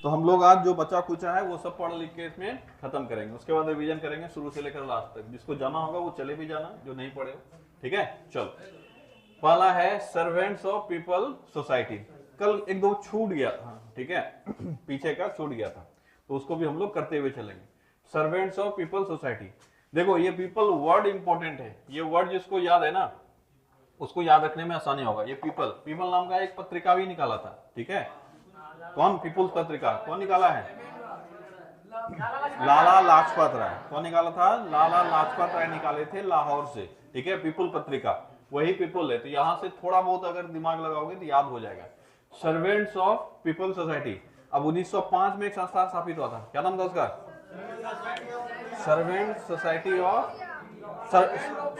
तो हम लोग आज जो बचा कुचा है वो सब पढ़ लिख के इसमें खत्म करेंगे, उसके बाद रिवीजन करेंगे शुरू से लेकर लास्ट तक। जिसको जाना होगा वो चले भी जाना, जो नहीं पढ़े, ठीक है। चलो, पहला है सर्वेंट्स ऑफ पीपल सोसाइटी। कल एक दो छूट गया था, ठीक है, पीछे का छूट गया था, तो उसको भी हम लोग करते हुए चलेंगे। सर्वेंट्स ऑफ पीपल सोसाइटी, देखो ये पीपल वर्ड इंपॉर्टेंट है। ये वर्ड जिसको याद है ना उसको याद रखने में आसानी होगा। ये पीपल, पीपल नाम का एक पत्रिका भी निकाला था, ठीक है। कौन? पीपुल्स पत्रिका कौन निकाला है? लाला लाजपत राय। कौन निकाला था? लाला लाजपत राय निकाले थे लाहौर से, ठीक है। पीपुल पत्रिका वही पीपल है, तो यहां से थोड़ा बहुत अगर दिमाग लगाओगे तो याद हो जाएगा। Servants of people society. अब 1905 में एक संस्था स्थापित हुआ था, क्या नाम था उसका? Servant society of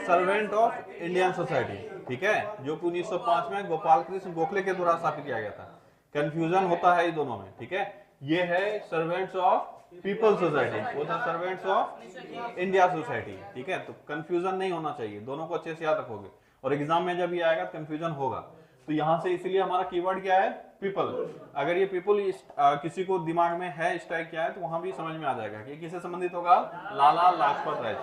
servant of Indian society, ठीक है, जो कि 1905 में गोपाल कृष्ण गोखले के द्वारा स्थापित किया गया था। कंफ्यूजन होता है इन दोनों में, ठीक है। ये है सर्वेंट्स ऑफ पीपल सोसाइटी, वो था सर्वेंट्स ऑफ इंडिया सोसाइटी, ठीक है। तो कंफ्यूजन नहीं होना चाहिए, दोनों को अच्छे से याद रखोगे और एग्जाम में जब ये आएगा कंफ्यूजन होगा। तो यहां से इसलिए हमारा कीवर्ड क्या है? पीपल। अगर ये पीपल किसी को दिमाग में है स्ट्राइक किया है तो वहां भी समझ में आ जाएगा कि किससे संबंधित होगा? लाला लाजपत राय।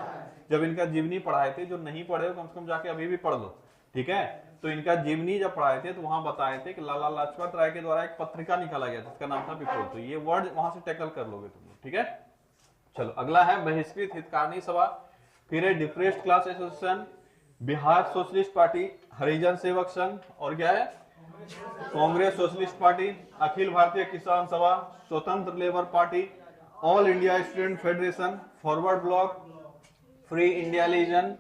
जब इनका जीवनी पढ़ाए थे, जो नहीं पढ़े हो कम से कम जाके अभी भी पढ़ लो, ठीक है। तो इनका जीवनी जब पढ़ाए थे तो वहां बताए थे कि लाला लाजपत राय के द्वारा एक पत्रिका निकाला गया जिसका नाम था पीपल। तो ये वर्ड वहां से टैकल कर लोगे तुम, ठीक है। चलो, अगला है बहिष्कृत हितकारिणी सभा, फिर है depressed class association, Bihar socialist party, Harijan Sevak Sangh, और क्या है? Congress socialist party, Akhil Bharatiya Kisan Sabha, Swatantra labour party, all India student federation, forward bloc, free India legion,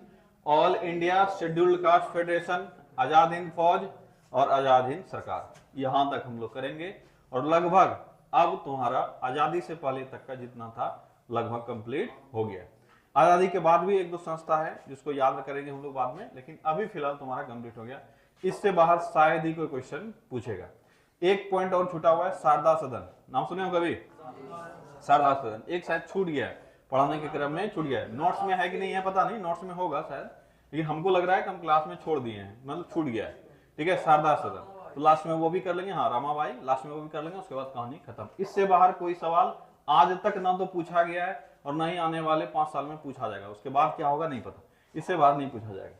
all India scheduled caste federation, Azad Hind Fauj और आजाद हिंद सरकार। यहां तक हम लोग करेंगे और लगभग अब तुम्हारा आजादी से पहले तक का जितना था लगभग कंप्लीट हो गया। आजादी के बाद भी एक दो संस्था है जिसको याद करेंगे हम लोग बाद में, लेकिन अभी फिलहाल तुम्हारा कंप्लीट हो गया। इससे बाहर शायद ही कोई क्वेश्चन पूछेगा। एक पॉइंट और छूटा हुआ है, शारदा सदन। नाम सुने हो कभी? शारदा सदन एक शायद छूट गया है, पढ़ाने के क्रम में छूट गया है। नोट्स में है कि नहीं है पता नहीं, नोट्स में होगा शायद, लेकिन हमको लग रहा है कि हम क्लास में छोड़ दिए हैं, मतलब छूट गया है, ठीक है। शारदा सदन तो लास्ट में वो भी कर लेंगे, हाँ रामाबाई लास्ट में वो भी कर लेंगे, उसके बाद कहानी खत्म। इससे बाहर कोई सवाल आज तक ना तो पूछा गया है और ना ही आने वाले 5 साल में पूछा जाएगा। उसके बाद क्या होगा नहीं पता, इससे बाहर नहीं पूछा जाएगा।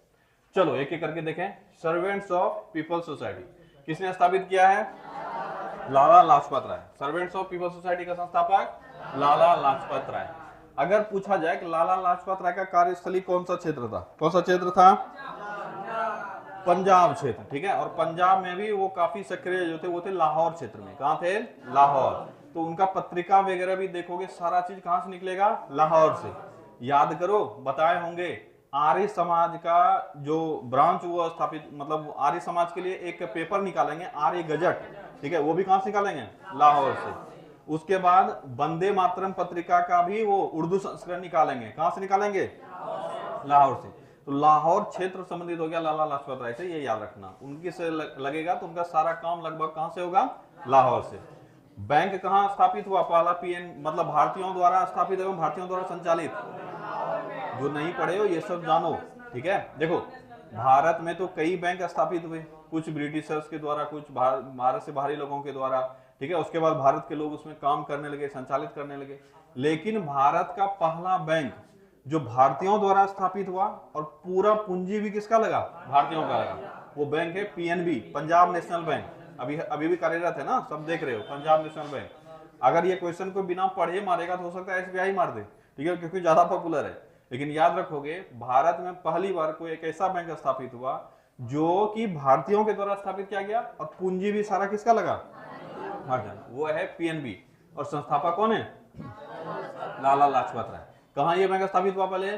चलो एक एक करके देखें। सर्वेंट्स ऑफ पीपल सोसाइटी किसने स्थापित किया है? Lala Lajpat Rai. Servants of people society का संस्थापक लाला लाजपत राय। अगर पूछा जाए कि लाला लाजपत राय का कार्यस्थली कौन सा क्षेत्र था, कौन सा क्षेत्र था? पंजाब क्षेत्र, ठीक है। और पंजाब में भी वो काफी सक्रिय जो थे वो थे लाहौर क्षेत्र में। कहां थे? लाहौर। तो उनका पत्रिका वगैरह भी देखोगे, सारा चीज कहां से निकलेगा? लाहौर से। याद करो, बताए होंगे आर्य समाज का जो ब्रांच वो स्थापित, मतलब आर्य समाज के लिए एक पेपर निकालेंगे आर्य गजट, ठीक है, वो भी कहां से निकालेंगे? लाहौर से। उसके बाद वंदे मातरम पत्रिका का भी वो उर्दू संस्करण निकालेंगे, कहां से निकालेंगे? लाहौर से। तो लाहौर क्षेत्र संबंधित हो गया लाला लाजपत राय से, ये याद रखना। उनकी से लगेगा तो उनका सारा काम लगभग कहां से होगा? लाहौर से। बैंक कहां स्थापित हुआ? पहला पीएन, मतलब भारतीयों द्वारा स्थापित एवं भारतीयों द्वारा संचालित। जो नहीं पढ़े हो ये सब जानो, ठीक है। देखो भारत में तो कई बैंक स्थापित हुए, कुछ ब्रिटिशर्स के द्वारा, कुछ भारत से बाहरी लोगों के द्वारा, ठीक है। उसके बाद भारत के लोग उसमें काम करने लगे, संचालित करने लगे। लेकिन भारत का पहला बैंक जो भारतीयों द्वारा स्थापित हुआ और पूरा पूंजी भी किसका लगा? भारतीयों का लगा, वो बैंक है पीएनबी, पंजाब नेशनल बैंक। अभी भी कार्यरत है ना, सब देख रहे हो, पंजाब नेशनल बैंक। अगर ये क्वेश्चन को बिना पढ़े मारेगा तो हो सकता है एसबीआई मार दे, ठीक है, क्योंकि ज्यादा पॉपुलर है। लेकिन याद रखोगे भारत में पहली बार कोई एक ऐसा बैंक स्थापित हुआ जो कि भारतीयों के द्वारा स्थापित किया गया और पूंजी भी सारा किसका लगा? भारतीय। वो है पीएनबी और संस्थापक कौन है? लाला लाजपत राय। कहां ये बैंक स्थापित हुआ? पहले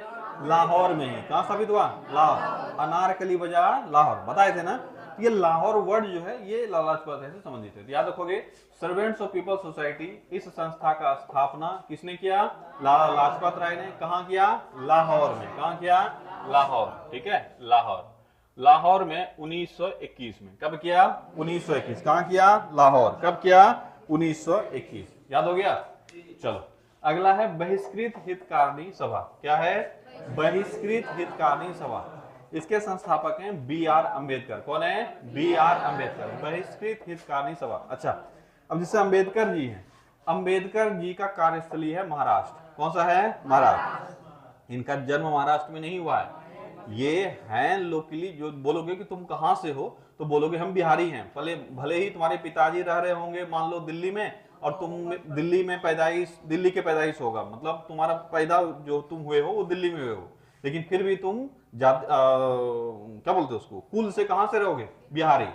लाहौर में ही। कहां स्थापित हुआ? लाहौर, अनारकली बाजार, लाहौर। बताए थे ना, ये लाहौर वर्ड जो है ये लाला लाजपत राय से संबंधित है। याद रखोगे सर्वेंट्स ऑफ पीपल सोसाइटी, इस संस्था का स्थापना किसने किया? लाला लाजपत राय ने। कहां किया? लाहौर में। कहां किया? लाहौर, ठीक है, लाहौर। लाहौर में 1921 में। कब किया? 1921। कहां किया? लाहौर। कब किया? 1921। याद हो गया? चलो अगला है बहिष्कृत हितकारिणी सभा। क्या है? बहिष्कृत हितकारिणी सभा। इसके संस्थापक हैं बी.आर. अंबेडकर। कौन है? बी.आर. अंबेडकर। बहिष्कृत हितकारिणी सभा। अच्छा, अब जैसे अंबेडकर जी हैं अंबेडकर जी का कार्यस्थली है महाराष्ट्र। कौन सा है? महाराष्ट्र। इनका जन्म महाराष्ट्र में नहीं हुआ है। ये हैं लोकली, जो बोलोगे कि तुम कहां से हो तो बोलोगे हम बिहारी हैं, भले ही तुम्हारे पिताजी रह रहे होंगे मान लो दिल्ली में, और तुम दिल्ली में पैदाइश, दिल्ली के पैदाइश होगा, मतलब तुम्हारा पैदा जो तुम हुए हो वो दिल्ली में हुए हो, लेकिन फिर भी तुम क्या बोलते हो उसको, कुल से कहां से रहोगे? बिहारी।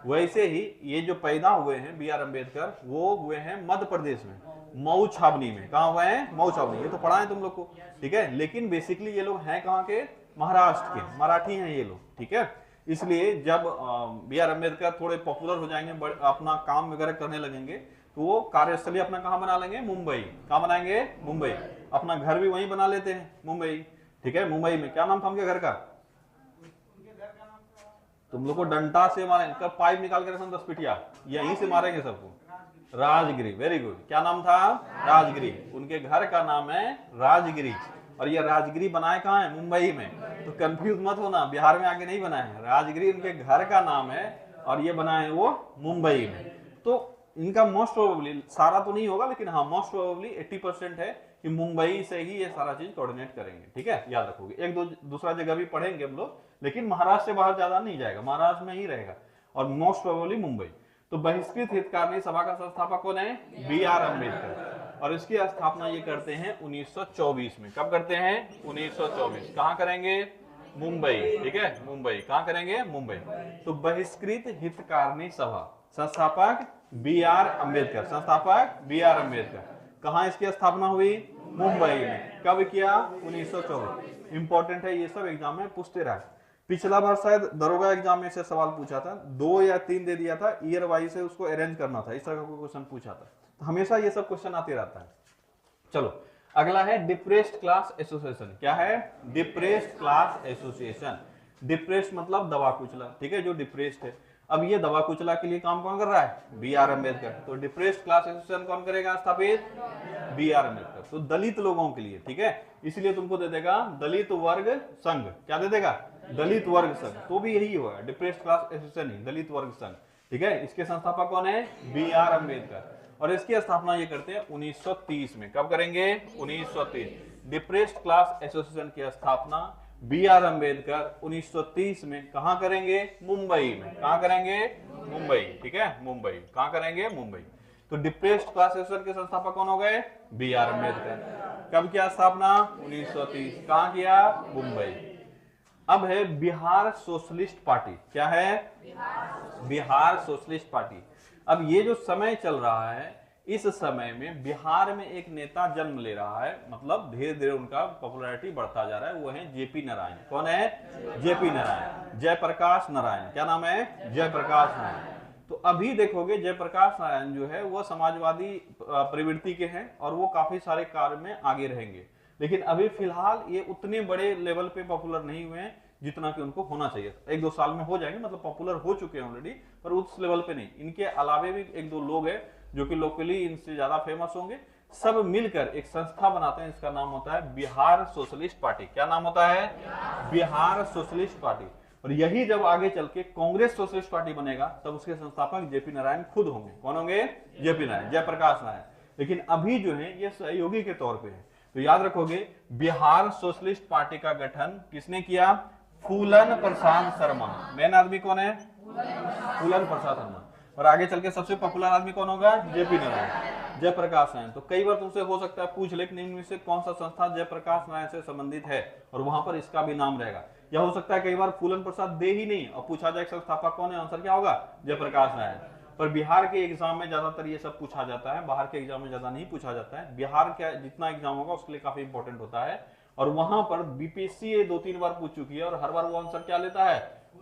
वैसे ही ये जो पैदा हुए हैं बी आर अम्बेडकर, वो हुए हैं मध्य प्रदेश में, मऊ छावनी में। कहा हुए हैं? मऊ छावनी। ये तो पढ़ा है तुम लोग को, ठीक है। लेकिन बेसिकली ये लोग हैं कहाँ के? महाराष्ट्र के, मराठी हैं ये लोग, ठीक है। इसलिए जब बी आर अम्बेडकर थोड़े पॉपुलर हो जाएंगे, अपना काम वगैरह करने लगेंगे, तो वो कार्यस्थली अपना कहाँ बना लेंगे? मुंबई। कहाँ बनाएंगे? मुंबई। अपना घर भी वहीं बना लेते हैं, मुंबई, ठीक है। मुंबई में क्या नाम था उनके घर का? तुम लोग को डंडा से मारेंगे, पाइप निकाल कर 10 पिटिया, यहीं से मारेंगे सबको। Rajagiri, very good. क्या नाम था? राजगिरी। उनके घर का नाम है राजगिरी, और ये राजगिरी बनाए कहाँ है? मुंबई में। तो कंफ्यूज मत होना, बिहार में आगे नहीं बनाए हैं। राजगिरी उनके घर का नाम है, और ये बनाए वो मुंबई में। तो इनका मोस्ट प्रोबेबली, सारा तो नहीं होगा लेकिन हाँ मोस्ट प्रोबेबली 80% है कि मुंबई से ही ये सारा चीज कोऑर्डिनेट करेंगे, ठीक है। याद रखोगे, एक दो दूसरा जगह भी पढ़ेंगे हम लोग, लेकिन महाराष्ट्र से बाहर ज्यादा नहीं जाएगा, महाराष्ट्र में ही रहेगा, और मोस्ट प्रोबेबली मुंबई। तो बहिष्कृत हितकारिणी सभा का संस्थापक कौन है? B R Ambedkar. और इसकी स्थापना ये करते हैं 1924 में। कब करते हैं? 1924। कहां करेंगे? मुंबई, ठीक है, मुंबई। कहां करेंगे? मुंबई। तो बहिष्कृत हितकारिणी सभा, संस्थापक बी आर अम्बेडकर, संस्थापक बी आर अम्बेडकर। कहां इसकी स्थापना हुई? मुंबई में। कब किया? 1924। इंपॉर्टेंट है, ये सब एग्जाम में पूछते रहा। पिछला बार शायद दरोगा एग्जाम में से सवाल पूछा था, 2 या 3 दे दिया था, ईयर वाइज से उसको अरेंज करना था, इस तरह का कोई क्वेश्चन पूछा था। तो हमेशा ये सब क्वेश्चन आते रहता है। चलो अगला है डिप्रेस्ड क्लास एसोसिएशन। क्या है? Depressed class association. डिप्रेस्ड मतलब दबा कुचला, ठीक है, जो डिप्रेस्ड है। अब ये दबा कुचला के लिए काम कौन कर रहा है? B R Ambedkar. तो डिप्रेस्ड क्लास एसोसिएशन कौन करेगा स्थापित? B R Ambedkar. तो दलित लोगों के लिए, ठीक है, इसलिए तुमको दे देगा दलित वर्ग संघ। क्या दे देगा? दलित वर्ग संघ। तो भी यही हुआ, डिप्रेस्ड क्लास एसोसिएशन ही, दलित वर्ग संघ, ठीक है। इसके संस्थापक कौन है? B R Ambedkar. और इसकी स्थापना ये करते हैं 1930 में। कब करेंगे? 1930। डिप्रेस्ड क्लास एसोसिएशन की स्थापना बी आर अम्बेडकर 1930 में कहां करेंगे? मुंबई में। कहां करेंगे? मुंबई, ठीक है, मुंबई। कहां करेंगे? मुंबई। तो डिप्रेस्ड क्लास एसोसिएशन के संस्थापक कौन हो गए? B R Ambedkar. कब किया स्थापना? 1930। कहां किया? मुंबई। अब है बिहार सोशलिस्ट पार्टी। क्या है? Bihar socialist party. अब ये जो समय चल रहा है, इस समय में बिहार में एक नेता जन्म ले रहा है, मतलब धीरे धीरे उनका पॉपुलैरिटी बढ़ता जा रहा है। वो है जेपी नारायण। कौन है? जेपी नारायण, जयप्रकाश नारायण। क्या नाम है? जयप्रकाश नारायण। तो अभी देखोगे जयप्रकाश नारायण जो है वो समाजवादी प्रवृत्ति के हैं, और वो काफी सारे कार्य में आगे रहेंगे, लेकिन अभी फिलहाल ये उतने बड़े लेवल पे पॉपुलर नहीं हुए हैं जितना कि उनको होना चाहिए। 1-2 साल में हो जाएंगे, मतलब पॉपुलर हो चुके हैं ऑलरेडी, पर उस लेवल पे नहीं। इनके अलावे भी 1-2 लोग हैं जो कि लोकली इनसे ज्यादा फेमस होंगे। सब मिलकर एक संस्था बनाते हैं, इसका नाम होता है बिहार सोशलिस्ट पार्टी। क्या नाम होता है? Bihar socialist party. और यही जब आगे चल के कांग्रेस सोशलिस्ट पार्टी बनेगा, तब उसके संस्थापक जेपी नारायण खुद होंगे। कौन होंगे? जेपी नारायण, जयप्रकाश नारायण। लेकिन अभी जो है ये सहयोगी के तौर पे है। तो याद रखोगे, बिहार सोशलिस्ट पार्टी का गठन किसने किया? फूलन प्रसाद शर्मा। मेन आदमी कौन है? फूलन प्रसाद शर्मा। और आगे चल के सबसे पॉपुलर आदमी कौन होगा? जेपी नारायण, जयप्रकाश नारायण। तो कई बार तुमसे हो सकता है पूछ ले कि निम्न से कौन सा संस्था जयप्रकाश नारायण से संबंधित है, और वहां पर इसका भी नाम रहेगा। या हो सकता है कई बार फूलन प्रसाद दे ही नहीं और पूछा जाए संस्थापक कौन है, आंसर क्या होगा? जयप्रकाश नारायण। पर बिहार के एग्जाम में ज्यादातर ये सब पूछा जाता है, बाहर के एग्जाम में ज्यादा नहीं पूछा जाता है। बिहार का जितना एग्जाम होगा उसके लिए काफी इंपॉर्टेंट होता है, और वहां पर बीपीएससी ये 2-3 बार पूछ चुकी है, और हर बार वो आंसर क्या लेता है?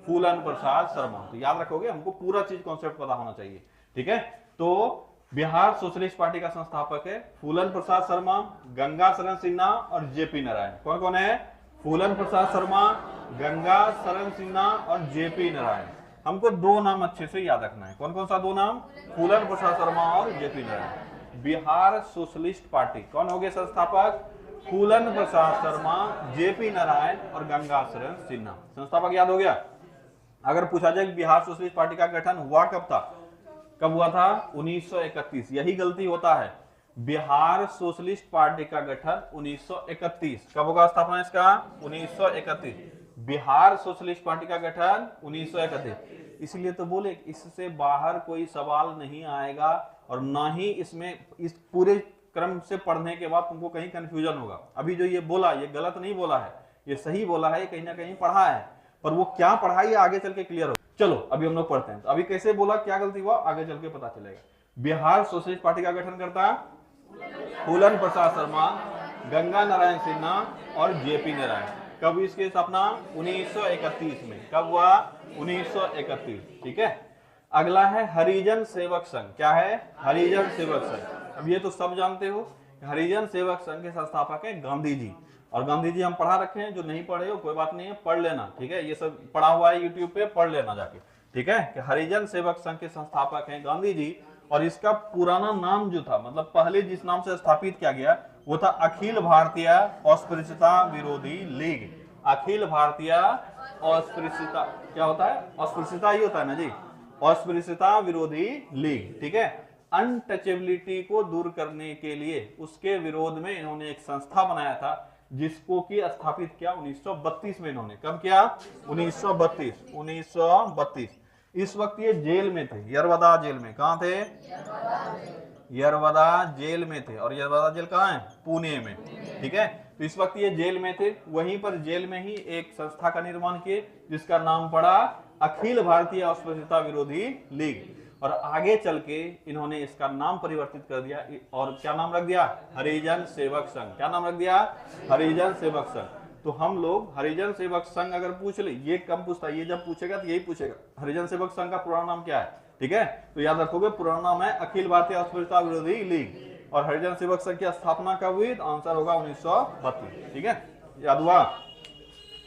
फूलन प्रसाद शर्मा। तो याद रखोगे, हमको पूरा चीज कॉन्सेप्ट पता होना चाहिए, ठीक है। तो बिहार सोशलिस्ट पार्टी का संस्थापक है फूलन प्रसाद शर्मा, गंगा शरण सिन्हा और जेपी नारायण। कौन कौन है? फूलन प्रसाद शर्मा, गंगा शरण सिन्हा और जेपी नारायण। हमको 2 नाम अच्छे से याद रखना है। कौन कौन सा 2 नाम? फूलन प्रसाद शर्मा और JP Narayan. Bihar socialist party कौन हो गए संस्थापक? फूलन प्रसाद शर्मा, जेपी नारायण और गंगा शरण सिन्हा। संस्थापक याद हो गया। अगर पूछा जाए बिहार सोशलिस्ट पार्टी का गठन हुआ कब था, कब हुआ था? 1931। यही गलती होता है बिहार सोशलिस्ट पार्टी का गठन 1931। कब होगा स्थापना इसका? 1931। बिहार सोशलिस्ट पार्टी का गठन 1931। इसलिए तो बोले इससे बाहर कोई सवाल नहीं आएगा और ना ही इसमें इस पूरे क्रम से पढ़ने के बाद तुमको कहीं कंफ्यूजन होगा। अभी जो ये बोला ये गलत नहीं बोला है, ये सही बोला है, कहीं ना कहीं पढ़ा है, पर वो क्या पढ़ा ये आगे चल के क्लियर हो। चलो अभी हम लोग पढ़ते हैं। तो अभी कैसे बोला, क्या गलती हुआ, आगे चल के पता चलेगा। बिहार सोशलिस्ट पार्टी का गठन करता फूलन प्रसाद शर्मा, गंगा नारायण सिन्हा और जेपी नारायण। कब इसकी स्थापना? 1931 में। कब हुआ? 1931। ठीक है। अगला है हरिजन सेवक संघ। क्या है? हरिजन सेवक संघ। अब ये तो सब जानते हो, हरिजन सेवक संघ के संस्थापक है गांधी जी। और गांधी जी हम पढ़ा रखे हैं, जो नहीं पढ़े हो कोई बात नहीं है, पढ़ लेना। ठीक है, ये सब पढ़ा हुआ है यूट्यूब पे, पढ़ लेना जाके। ठीक है, कि हरिजन सेवक संघ के संस्थापक हैं गांधी जी। और इसका पुराना नाम जो था, मतलब पहले जिस नाम से स्थापित किया गया वो था अखिल भारतीय अस्पृश्यता विरोधी लीग। अखिल भारतीय अस्पृश्यता, क्या होता है? अस्पृश्यता ही होता है ना जी, अस्पृश्यता विरोधी लीग। ठीक है, अनटचेबिलिटी को दूर करने के लिए उसके विरोध में इन्होंने एक संस्था बनाया था, जिसको कि स्थापित किया 1932 में। इन्होंने कब किया? 1932। इस वक्त ये जेल में थे, यरवदा जेल में। कहां थे? यरवदा जेल में थे। और यरवदा जेल कहां है? पुणे में। ठीक है, तो इस वक्त ये जेल में थे। वहीं पर जेल में ही एक संस्था का निर्माण किए, जिसका नाम पड़ा अखिल भारतीय अस्पृश्यता विरोधी लीग। और आगे चल के इन्होंने इसका नाम परिवर्तित कर दिया और क्या नाम रख दिया? हरिजन सेवक संघ। क्या नाम रख दिया? हरिजन सेवक संघ। तो हम लोग हरिजन सेवक संघ अगर पूछ ले, ये कम पूछता है, ये जब पूछेगा तो यही पूछेगा हरिजन सेवक संघ का पुराना नाम क्या है। ठीक है, तो याद रखोगे पुराना नाम है अखिल भारतीय अस्पृश्यता विरोधी लीग। और हरिजन सेवक संघ की स्थापना कब हुई? तो आंसर होगा 1932। ठीक है, याद हुआ?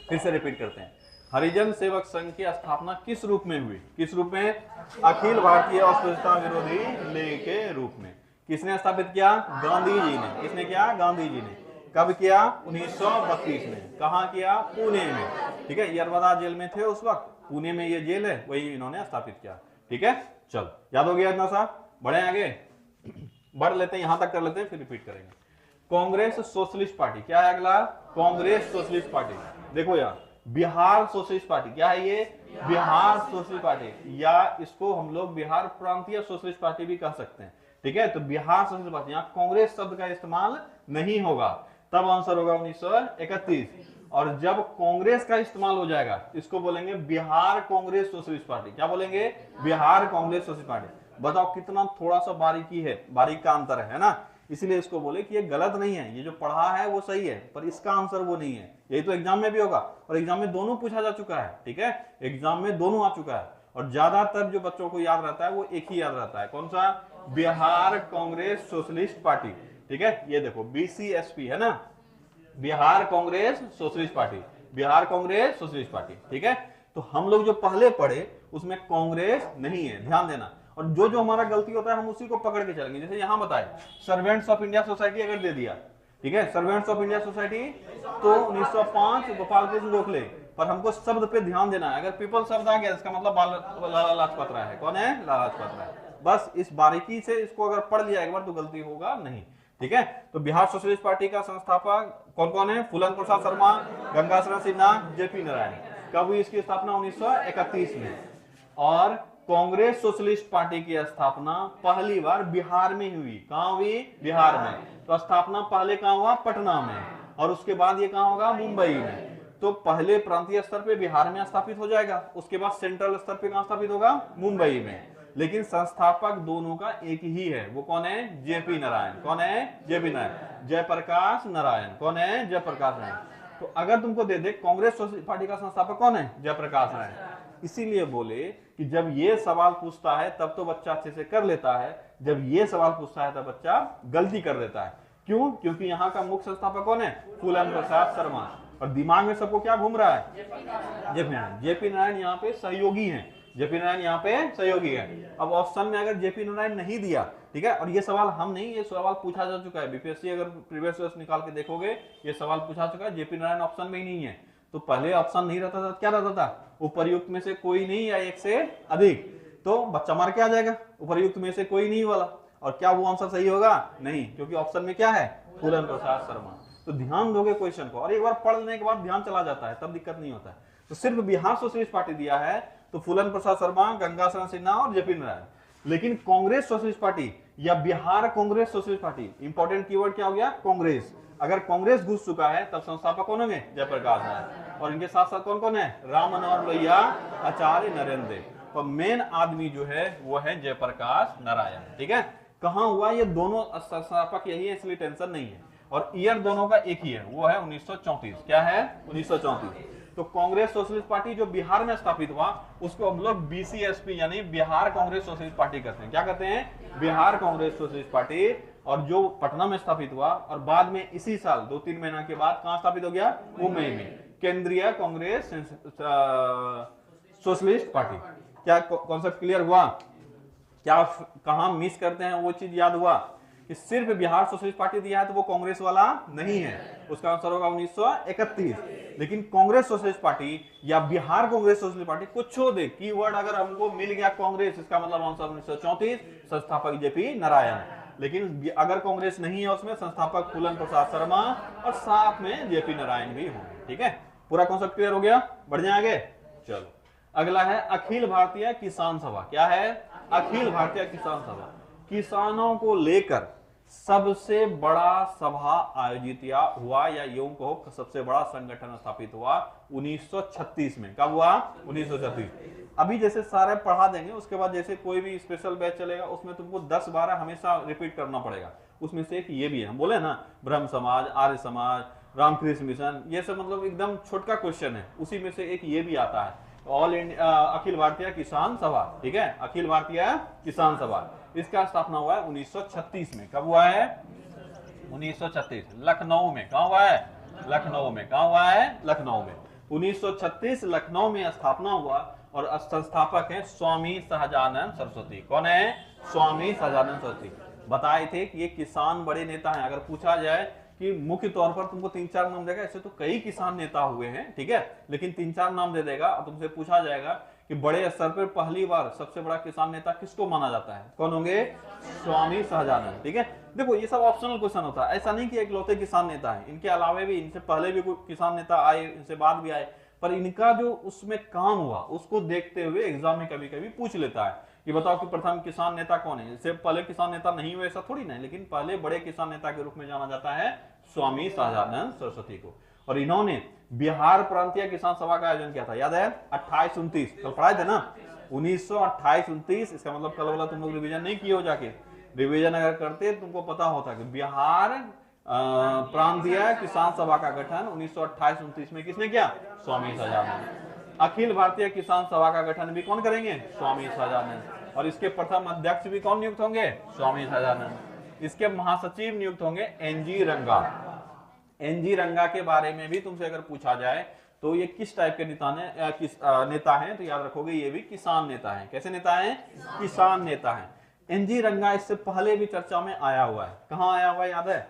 फिर से रिपीट करते हैं। हरिजन सेवक संघ की स्थापना किस रूप में हुई? किस रूप में? अखिल भारतीय अस्पृश्यता विरोधी लीग के रूप में। किसने स्थापित किया? गांधी जी ने। किसने किया? गांधी जी ने। कब किया? 1932 में। कहां किया? पुणे में। ठीक है, यरवदा जेल में थे उस वक्त, पुणे में ये जेल है, वही इन्होंने स्थापित किया। ठीक है, चल याद हो गया इतना सा? बढ़े आगे, बढ़ लेते हैं, यहां तक कर लेते हैं, फिर रिपीट करेंगे। Congress socialist party. क्या है अगला? Congress socialist party. देखो यार, बिहार सोशलिस्ट पार्टी। क्या है ये? बिहार सोशलिस्ट पार्टी, या इसको हम लोग बिहार प्रांतीय सोशलिस्ट पार्टी भी कह सकते हैं। ठीक है, तो बिहार सोशलिस्ट पार्टी, यहाँ कांग्रेस शब्द का इस्तेमाल नहीं होगा, तब आंसर होगा 1931। और जब कांग्रेस का इस्तेमाल हो जाएगा, इसको बोलेंगे बिहार कांग्रेस सोशलिस्ट पार्टी। क्या बोलेंगे? Bihar Congress socialist party. बताओ कितना थोड़ा सा बारीकी है, बारीक का अंतर है ना। इसलिए इसको बोले कि ये गलत नहीं है, ये जो पढ़ा है वो सही है, पर इसका आंसर वो नहीं है। यही तो एग्जाम में भी होगा, और एग्जाम में दोनों पूछा जा चुका है। ठीक है, एग्जाम में दोनों आ चुका है, और ज्यादातर जो बच्चों को याद रहता है वो एक ही याद रहता है। कौन सा? Bihar Congress socialist party. ठीक है, ये देखो BCSP है ना, Bihar Congress socialist party, Bihar Congress socialist party. ठीक है, तो हम लोग जो पहले पढ़े उसमें कांग्रेस नहीं है, ध्यान देना। और जो जो हमारा गलती होता है हम उसी को पकड़ के चलेंगे। जैसे यहां बताए सर्वेंट्स ऑफ इंडिया सोसाइटी अगर दे दिया, ठीक है, सर्वेंट्स ऑफ इंडिया सोसाइटी, तो 1905 गोपाल कृष्ण गोखले, पर हमको शब्द पे ध्यान देना है। अगर पीपल शब्द आ गया, इसका मतलब लाला लाजपत राय है। कौन है? लाला लाजपत राय। बस इस बारीकी से इसको अगर पढ़ लिया एक बार तो गलती होगा नहीं। ठीक है, तो बिहार सोशलिस्ट पार्टी का संस्थापक कौन कौन है? फूलन प्रसाद शर्मा, गंगा नारायण सिन्हा, जेपी नारायण। कब हुई इसकी स्थापना? 1931 में। और कांग्रेस सोशलिस्ट पार्टी की स्थापना पहली बार बिहार में हुई। कहां हुई? बिहार में। तो स्थापना पहले कहां हुआ? पटना में, और उसके बाद ये कहां होगा? मुंबई में। तो पहले प्रांतीय स्तर पे बिहार में स्थापित हो जाएगा, उसके बाद सेंट्रल स्तर पे कहां स्थापित होगा? मुंबई में। लेकिन संस्थापक दोनों का एक ही है, वो कौन है? जेपी नारायण। कौन है? जेपी नारायण, जयप्रकाश नारायण। कौन है? जयप्रकाश नारायण। तो अगर तुमको दे दे कांग्रेस सोशलिस्ट पार्टी का संस्थापक कौन है? जयप्रकाश नारायण। इसीलिए बोले कि जब ये सवाल पूछता है तब तो बच्चा अच्छे से कर लेता है, जब ये सवाल पूछता है तब बच्चा गलती कर देता है। क्यों? क्योंकि यहाँ का मुख्य संस्थापक कौन है? फूलन प्रसाद शर्मा। और दिमाग में सबको क्या घूम रहा है? जेपी नारायण। जेपी नारायण यहाँ पे सहयोगी हैं, जेपी नारायण यहाँ पे सहयोगी है। अब ऑप्शन में अगर जेपी नारायण नहीं दिया, ठीक है, और ये सवाल हम नहीं, ये सवाल पूछा जा चुका है बीपीएससी, अगर प्रीवियस ईयर निकाल के देखोगे ये सवाल पूछा चुका है, जेपी नारायण ऑप्शन में ही नहीं है। तो पहले ऑप्शन नहीं रहता था, क्या रहता था? उपर्युक्त में से कोई नहीं या एक से अधिक, तो बच्चा मार के आ जाएगा, उपर्युक्त में से कोई नहीं वाला। और क्या वो आंसर सही होगा? नहीं, क्योंकि ऑप्शन में क्या है? फूलन प्रसाद शर्मा। तो ध्यान दोगे क्वेश्चन को, और एक बार पढ़ने के बाद ध्यान चला जाता है, तब दिक्कत नहीं होता है। तो सिर्फ बिहार सोशलिस्ट पार्टी दिया है तो फूलन प्रसाद शर्मा, गंगाशरण सिन्हा और जेपी नारायण। लेकिन कांग्रेस सोशलिस्ट पार्टी या Bihar Congress socialist party, important keyword क्या हो गया? कांग्रेस। अगर कांग्रेस घुस चुका है तब संस्थापक कौन होंगे? जयप्रकाश नारायण। और इनके साथ साथ कौन कौन है? राम मनोहर लोहिया, आचार्य नरेंद्र देव। तो मेन आदमी जो है वो है जयप्रकाश नारायण। ठीक है, कहां हुआ? ये दोनों संस्थापक यही है, इसलिए टेंशन नहीं है। और ईयर दोनों का एक ही है, वो है 1934। क्या है? 1934। तो कांग्रेस सोशलिस्ट पार्टी जो बिहार में स्थापित हुआ उसको हम लोग बीसीएसपी यानी बिहार कांग्रेस सोशलिस्ट पार्टी कहते हैं। क्या कहते हैं? Bihar Congress socialist party. और जो पटना में स्थापित हुआ और बाद में इसी साल 2-3 महीना के बाद कहां स्थापित हो गया? मुंबई में, केंद्रीय कांग्रेस सोशलिस्ट पार्टी। क्या कॉन्सेप्ट क्लियर हुआ? क्या कहां मिस करते हैं वो चीज याद हुआ कि सिर्फ बिहार सोशलिस्ट पार्टी दिया है तो वो कांग्रेस वाला नहीं है, उसका आंसर होगा 1931। लेकिन कांग्रेस सोशलिस्ट पार्टी या बिहार कांग्रेस सोशलिस्ट पार्टी, कुछ हो दे कीवर्ड अगर हमको मिल गया कांग्रेस, इसका मतलब आंसर 1934, संस्थापक जेपी नारायण। लेकिन अगर कांग्रेस नहीं है उसमें, संस्थापक फूलन प्रसाद शर्मा और साथ में जेपी नारायण भी होंगे। ठीक है, पूरा कॉन्सेप्ट क्लियर हो गया? बढ़ जाए आगे। चलो, अगला है अखिल भारतीय किसान सभा। क्या है? अखिल भारतीय किसान सभा। किसानों को लेकर सबसे बड़ा सभा आयोजित हुआ या यूं कहो सबसे बड़ा संगठन स्थापित हुआ 1936 में। कब हुआ? 1936। अभी जैसे सारे पढ़ा देंगे, उसके बाद जैसे कोई भी स्पेशल बैच चलेगा उसमें तुमको 10-12 हमेशा रिपीट करना पड़ेगा। उसमें से एक ये भी है, हम बोले ना ब्रह्म समाज, आर्य समाज, रामकृष्ण मिशन, ये सब मतलब एकदम छोटका क्वेश्चन है, उसी में से एक ये भी आता है। ऑल इंडिया अखिल भारतीय किसान सभा। ठीक है, अखिल भारतीय किसान सभा, इसका स्थापना हुआ है 1936 में। कब हुआ है? 1936, लखनऊ में। कहां हुआ है? लखनऊ में। कहां हुआ है? लखनऊ में। 1936 लखनऊ में स्थापना हुआ और संस्थापक है स्वामी सहजानंद सरस्वती। कौन है? स्वामी सहजानंद सरस्वती। बताए थे कि ये किसान बड़े नेता हैं। अगर पूछा जाए कि मुख्य तौर पर तुमको 3-4 नाम देगा, ऐसे तो कई किसान नेता हुए हैं, ठीक है, लेकिन 3-4 नाम दे देगा। तुमसे पूछा जाएगा कि बड़े स्तर पर पहली बार सबसे बड़ा किसान नेता किसको माना जाता है? कौन होंगे? स्वामी सहजानंद। ठीक है, देखो ये सब ऑप्शनल क्वेश्चन होता है, ऐसा नहीं कि इकलौते किसान नेता है, इनके अलावे भी, इनसे पहले भी कोई किसान नेता आए, इनसे बाद भी आए, पर इनका जो उसमें काम हुआ उसको देखते हुए एग्जाम में कभी कभी पूछ लेता है कि बताओ कि प्रथम किसान नेता कौन है। इससे पहले किसान नेता नहीं हुए ऐसा थोड़ी ना, लेकिन पहले बड़े किसान नेता के रूप में जाना जाता है स्वामी सहजानंद सरस्वती को। और इन्होंने बिहार प्रांतीय किसान सभा का आयोजन किया था, याद है? 28-29, कल पढ़ाए थे ना, 1928-29। इसका मतलब कल वाला तुम लोग रिवीजन नहीं किए हो, जाके रिवीजन अगर करते तुमको पता होता कि बिहार प्रांतीय किसान सभा का गठन 1928-29 में किसने किया? स्वामी सहजानंद। अखिल भारतीय किसान सभा का गठन भी कौन करेंगे? स्वामी सहजानंद। और इसके प्रथम अध्यक्ष भी कौन नियुक्त होंगे? स्वामी सहजानंद। इसके महासचिव नियुक्त होंगे एनजी रंगा। एनजी रंगा के बारे में भी तुमसे अगर पूछा जाए तो ये किस टाइप के नेता हैं, तो याद रखोगे ये भी किसान नेता हैं। कैसे नेता हैं? किसान नेता हैं। एनजी रंगा इससे पहले भी चर्चा में आया हुआ है। कहां आया हुआ है, याद है?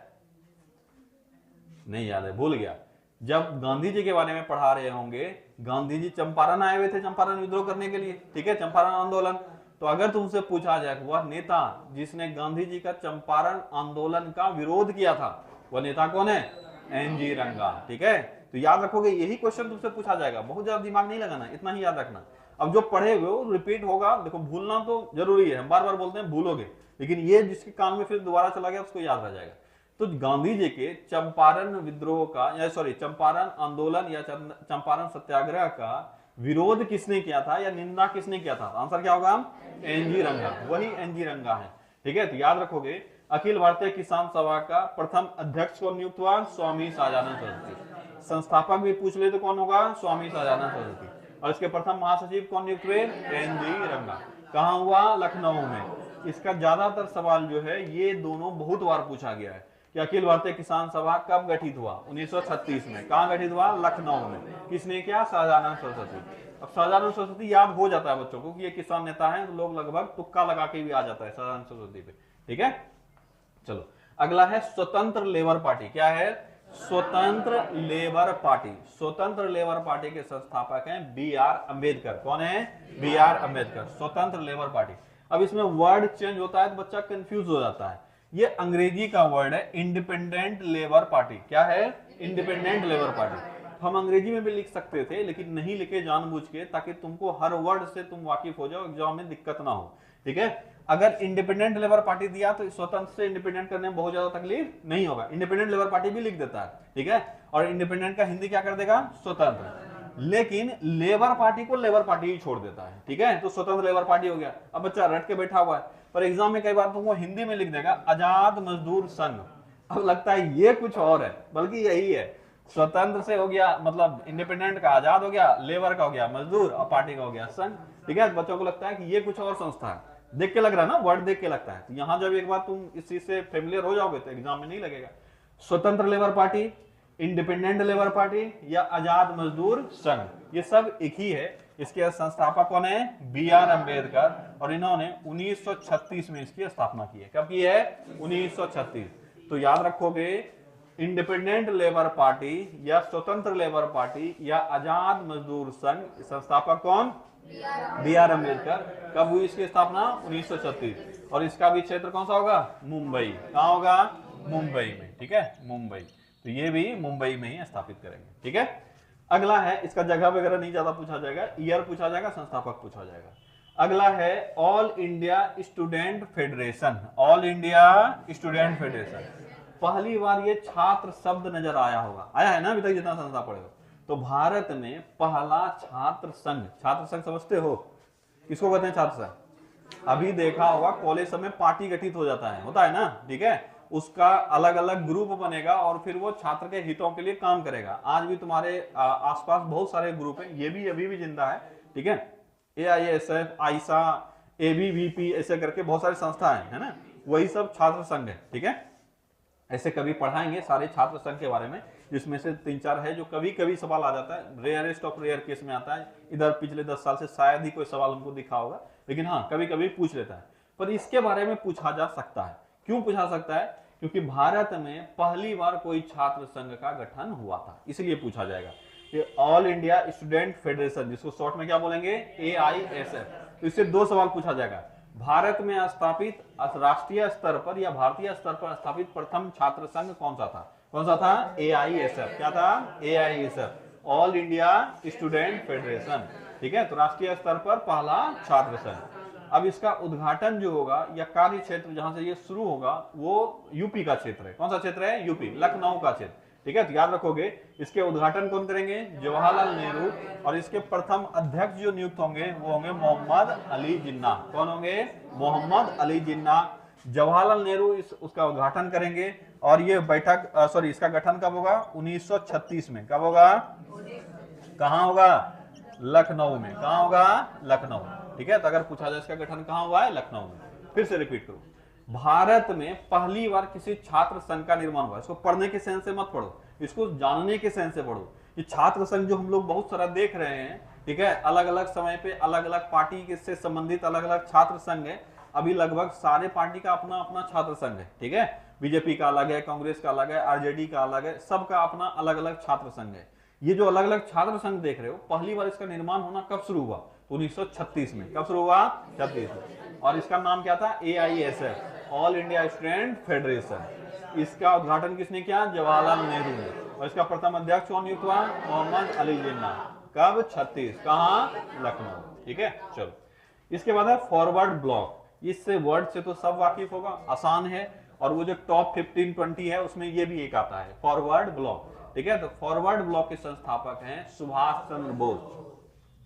नहीं याद है, भूल गया। जब गांधी जी के बारे में पढ़ा रहे होंगे, गांधी जी चंपारण आए हुए थे चंपारण विद्रोह करने के लिए, ठीक है, चंपारण आंदोलन। तो अगर तुमसे पूछा जाए वह नेता जिसने गांधी जी का चंपारण आंदोलन का विरोध किया था, वह नेता कौन है? एनजी रंगा। ठीक है, तो याद रखोगे, यही क्वेश्चन तुमसे पूछा जाएगा, बहुत ज्यादा दिमाग नहीं लगाना, इतना ही याद रखना। अब जो पढ़े हुए वो रिपीट होगा, देखो भूलना तो जरूरी है, हम बार बार बोलते हैं भूलोगे, लेकिन ये जिसके कान में फिर दोबारा चला गया उसको याद रह जाएगा। तो गांधी जी के चंपारण विद्रोह का या चंपारण आंदोलन या चंपारण सत्याग्रह का विरोध किसने किया था या निंदा किसने किया था? आंसर क्या होगा? एनजी रंगा। वही एनजी रंगा है। ठीक है, तो याद रखोगे अखिल भारतीय किसान सभा का प्रथम अध्यक्ष कौन नियुक्त हुआ? स्वामी सहजानंद सरस्वती। संस्थापक भी पूछ ले तो कौन होगा? स्वामी सहजानंद सरस्वती। और इसके प्रथम महासचिव कौन नियुक्त हुए? एनजी रंगा। कहां हुआ? लखनऊ में। इसका ज्यादातर सवाल जो है ये दोनों बहुत बार पूछा गया है कि अखिल भारतीय किसान सभा कब गठित हुआ? 1936 में। कहां गठित हुआ? लखनऊ में। किसने किया? सहजानंद सरस्वती। अब सहजानंद सरस्वती याद हो जाता है बच्चों को कि ये किसान नेता हैं, तो लोग लगभग तुक्का लगा के भी आ जाता है सहजानंद सरस्वती पे। ठीक है, चलो अगला है स्वतंत्र लेबर पार्टी। क्या है? Swatantra labour party. Swatantra labour party के संस्थापक हैं बी आर अम्बेडकर। कौन है? B R Ambedkar. Swatantra labour party. अब इसमें वर्ड चेंज होता है तो बच्चा कंफ्यूज हो जाता है। ये अंग्रेजी का वर्ड है इंडिपेंडेंट लेबर पार्टी। क्या है? Independent labour party. हम अंग्रेजी में भी लिख सकते थे लेकिन नहीं लिखे जानबूझ के, ताकि तुमको हर वर्ड से तुम वाकिफ हो जाओ, एग्जाम में दिक्कत ना हो। ठीक है, अगर इंडिपेंडेंट लेबर पार्टी दिया तो स्वतंत्र से इंडिपेंडेंट करने में बहुत ज्यादा तकलीफ नहीं होगा, इंडिपेंडेंट लेबर पार्टी भी लिख देता है। ठीक है, और इंडिपेंडेंट का हिंदी क्या कर देगा? स्वतंत्र। लेकिन लेबर पार्टी को लेबर पार्टी ही छोड़ देता है। ठीक है, तो स्वतंत्र लेबर पार्टी हो गया। अब बच्चा रट के बैठा हुआ है, पर एग्जाम में कई बार तुमको हिंदी में लिख देगा आजाद मजदूर संघ। अब लगता है ये कुछ और है, बल्कि यही है। स्वतंत्र से हो गया मतलब इंडिपेंडेंट का आजाद हो गया, लेबर का हो गया मजदूर, और पार्टी का हो गया संघ। ठीक है, बच्चों को लगता है कि ये कुछ और संस्था है, देख के लग रहा है ना, वर्ड देख के लगता है। तो यहां जब एक बार तुम इस चीज से फेमिलियर हो जाओगे तो एग्जाम में नहीं लगेगा। स्वतंत्र labour party, independent labour party या आजाद मजदूर संघ, ये सब एक ही है। इसके संस्थापक कौन है? बी आर अम्बेडकर, और इन्होंने 1936 में इसकी स्थापना की है। कब की है? 1936। तो याद रखोगे, इंडिपेंडेंट लेबर पार्टी या स्वतंत्र लेबर पार्टी या आजाद मजदूर संघ, संस्थापक कौन? B R Ambedkar. कब हुई इसकी स्थापना? 1936। और इसका भी क्षेत्र कौन सा होगा? मुंबई। कहां होगा? मुंबई में। ठीक है, मुंबई। तो ये भी मुंबई में ही स्थापित करेंगे। ठीक है, अगला है, इसका जगह वगैरह नहीं ज्यादा पूछा जाएगा, ईयर पूछा जाएगा, संस्थापक पूछा जाएगा। अगला है all India student federation. All India student federation, पहली बार ये छात्र शब्द नजर आया होगा, आया है ना अभी तक जितना संस्था पढ़े हो। तो भारत में पहला छात्र संघ, छात्र संघ समझते हो किसको कहते हैं? छात्र संघ। अभी देखा होगा कॉलेज सब में पार्टी गठित हो जाता है, होता है ना। ठीक है, उसका अलग अलग ग्रुप बनेगा और फिर वो छात्र के हितों के लिए काम करेगा। आज भी तुम्हारे आसपास बहुत सारे ग्रुप हैं, ये भी अभी भी जिंदा है। ठीक है, AISF, आइसा, ABVP, ऐसे करके बहुत सारी संस्थाएं है ना, वही सब छात्र संघ है। ठीक है, ऐसे कभी पढ़ाएंगे सारे छात्र संघ के बारे में, जिसमें से 3-4 है जो कभी कभी सवाल आ जाता है, रेयरेस्ट ऑफ रेयर केस में आता है। इधर पिछले 10 साल से शायद ही कोई सवाल हमको दिखा होगा, लेकिन हाँ कभी कभी पूछ लेता है। पर इसके बारे में पूछा जा सकता है। क्यों पूछा सकता है? क्योंकि भारत में पहली बार कोई छात्र संघ का गठन हुआ था, इसलिए पूछा जाएगा। ये ऑल इंडिया स्टूडेंट फेडरेशन, जिसको शॉर्ट में क्या बोलेंगे? AISF। तो इससे 2 सवाल पूछा जाएगा। भारत में स्थापित राष्ट्रीय स्तर पर या भारतीय स्तर पर स्थापित प्रथम छात्र संघ कौन सा था? कौन सा था? AISF। क्या था? AISF, all India student federation. ठीक है, तो राष्ट्रीय स्तर पर पहला छात्र संघ। अब इसका उद्घाटन जो होगा या कार्य क्षेत्र जहां से ये शुरू होगा वो यूपी का क्षेत्र है। कौन सा क्षेत्र है? यूपी, लखनऊ का क्षेत्र। ठीक है, तो याद रखोगे इसके उद्घाटन कौन करेंगे? जवाहरलाल नेहरू। और इसके प्रथम अध्यक्ष जो नियुक्त होंगे वो होंगे मोहम्मद अली जिन्ना। कौन होंगे? मोहम्मद अली जिन्ना। जवाहरलाल नेहरू उसका उद्घाटन करेंगे। और ये बैठक इसका गठन कब होगा? 1936 में। कब होगा? कहां होगा? लखनऊ में। कहां होगा? लखनऊ। ठीक है, तो अगर पूछा जाए इसका गठन कहां हुआ है? लखनऊ में। फिर से रिपीट करो, भारत में पहली बार किसी छात्र संघ का निर्माण हुआ। इसको पढ़ने के सेंस से मत पढ़ो, इसको जानने के सेंस से पढ़ो। ये छात्र संघ जो हम लोग बहुत सारा देख रहे हैं, ठीक है, अलग अलग समय पे अलग अलग पार्टी से संबंधित अलग अलग छात्र संघ है। अभी लगभग सारे पार्टी का अपना अपना छात्र संघ है। ठीक है, बीजेपी का अलग है, कांग्रेस का अलग है, आरजेडी का अलग है, सबका अपना अलग अलग छात्र संघ है। ये जो अलग अलग छात्र संघ देख रहे हो, पहली बार इसका निर्माण होना कब शुरू हुआ? 1936 में। कब शुरू हुआ? 36 में। और इसका नाम क्या था? AISF, all India student federation. इसका उद्घाटन किसने किया? जवाहरलाल नेहरू ने। और इसका प्रथम अध्यक्ष कौन नियुक्त हुआ? मोहम्मद अली जिन्ना। कब? 36। कहां? लखनऊ। ठीक है, चलो इसके बाद है फॉरवर्ड ब्लॉक। इससे वर्ड से तो सब वाकिफ होगा, आसान है। और वो जो टॉप 15-20 है उसमें ये भी एक आता है, फॉरवर्ड ब्लॉक। ठीक है, तो फॉरवर्ड ब्लॉक के संस्थापक हैं सुभाष चंद्र बोस।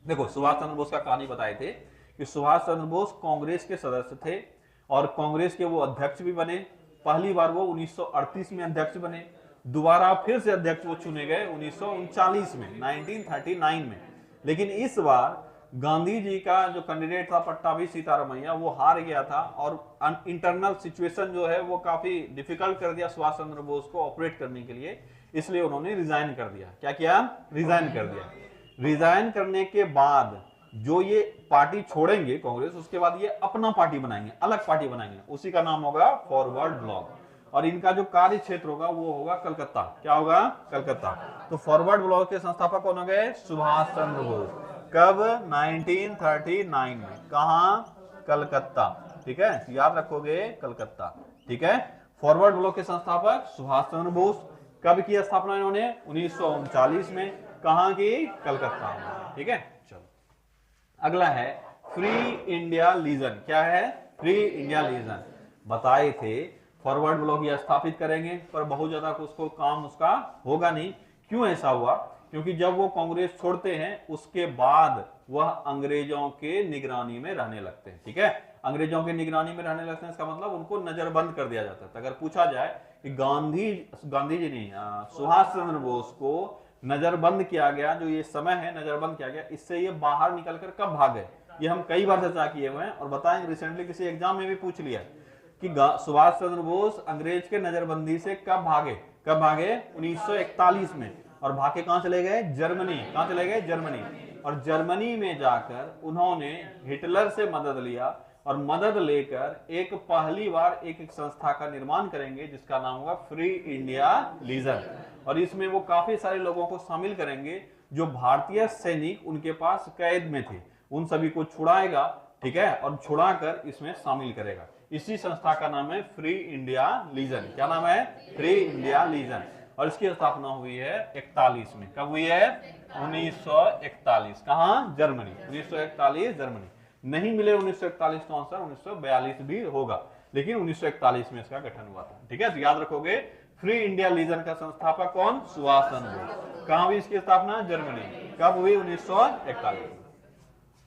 देखो, सुभाष चंद्र बोस का कहानी बताए थे कि सुभाष चंद्र बोस कांग्रेस के सदस्य थे और कांग्रेस के वो अध्यक्ष भी बने। पहली बार वो 1938 में अध्यक्ष बने, दोबारा फिर से अध्यक्ष वो चुने गए 1939 में, 1939 में। लेकिन इस बार गांधी जी का जो कैंडिडेट था पट्टाभी सीतारमैया, वो हार गया था और इंटरनल सिचुएशन जो है वो काफी डिफिकल्ट कर दिया सुभाष चंद्र बोस को ऑपरेट करने के लिए, इसलिए उन्होंने रिजाइन कर दिया। क्या किया? रिजाइन कर दिया। रिजाइन करने के बाद जो ये पार्टी छोड़ेंगे कांग्रेस, उसके बाद ये अपना पार्टी बनाएंगे, अलग पार्टी बनाएंगे, उसी का नाम होगा फॉरवर्ड ब्लॉक। और इनका जो कार्य क्षेत्र होगा वो होगा कलकत्ता। क्या होगा? कलकत्ता। तो फॉरवर्ड ब्लॉक के संस्थापक कौन हो गए? सुभाष चंद्र बोस। कब? 1939 में। कहां? कलकत्ता, ठीक है, याद रखोगे कलकत्ता, ठीक है। फॉरवर्ड ब्लॉक के संस्थापक सुभाष चंद्र बोस। कब की स्थापना इन्होंने? 1939 में। कहां की? कलकत्ता में, ठीक है। चलो अगला है फ्री इंडिया लीजन। क्या है? Free India legion. बताए थे फॉरवर्ड ब्लॉक ये स्थापित करेंगे, पर बहुत ज्यादा उसको काम उसका होगा नहीं। क्यों ऐसा हुआ? क्योंकि जब वो कांग्रेस छोड़ते हैं उसके बाद वह अंग्रेजों के निगरानी में रहने लगते हैं, ठीक है। अंग्रेजों के निगरानी में रहने लगते हैं, इसका मतलब उनको नजरबंद कर दिया जाता है। अगर पूछा जाए कि गांधी जी नहीं, सुभाष चंद्र बोस को नजरबंद किया गया, जो ये समय है नजरबंद किया गया, इससे ये बाहर निकलकर कब भागे, ये हम कई बार चर्चा किए हुए हैं और बताएंगे। रिसेंटली किसी एग्जाम में भी पूछ लिया कि सुभाष चंद्र बोस अंग्रेज के नजरबंदी से कब भागे? कब भागे? 1941 में। और भागे कहां चले गए? जर्मनी। कहां चले गए? जर्मनी। और जर्मनी में जाकर उन्होंने हिटलर से मदद लिया और मदद लेकर एक पहली बार एक संस्था का निर्माण करेंगे जिसका नाम होगा फ्री इंडिया लीजन। और इसमें वो काफी सारे लोगों को शामिल करेंगे जो भारतीय सैनिक उनके पास कैद में थे, उन सभी को छुड़ाएगा, ठीक है, और छुड़ाकर इसमें शामिल करेगा। इसी संस्था का नाम है फ्री इंडिया लीजन। क्या नाम है? Free India legion. और इसकी स्थापना हुई है 41 में। कब हुई है? 1941। कहां? जर्मनी। 1941 जर्मनी। नहीं मिले 1941 तो आंसर 1942 भी होगा, लेकिन 1941 में इसका गठन हुआ था, ठीक है। तो याद रखोगे फ्री इंडिया लीजन का संस्थापक कौन? सुभाष चंद्र बोस। कहां हुई इसकी स्थापना? जर्मनी। कब हुई? 1941।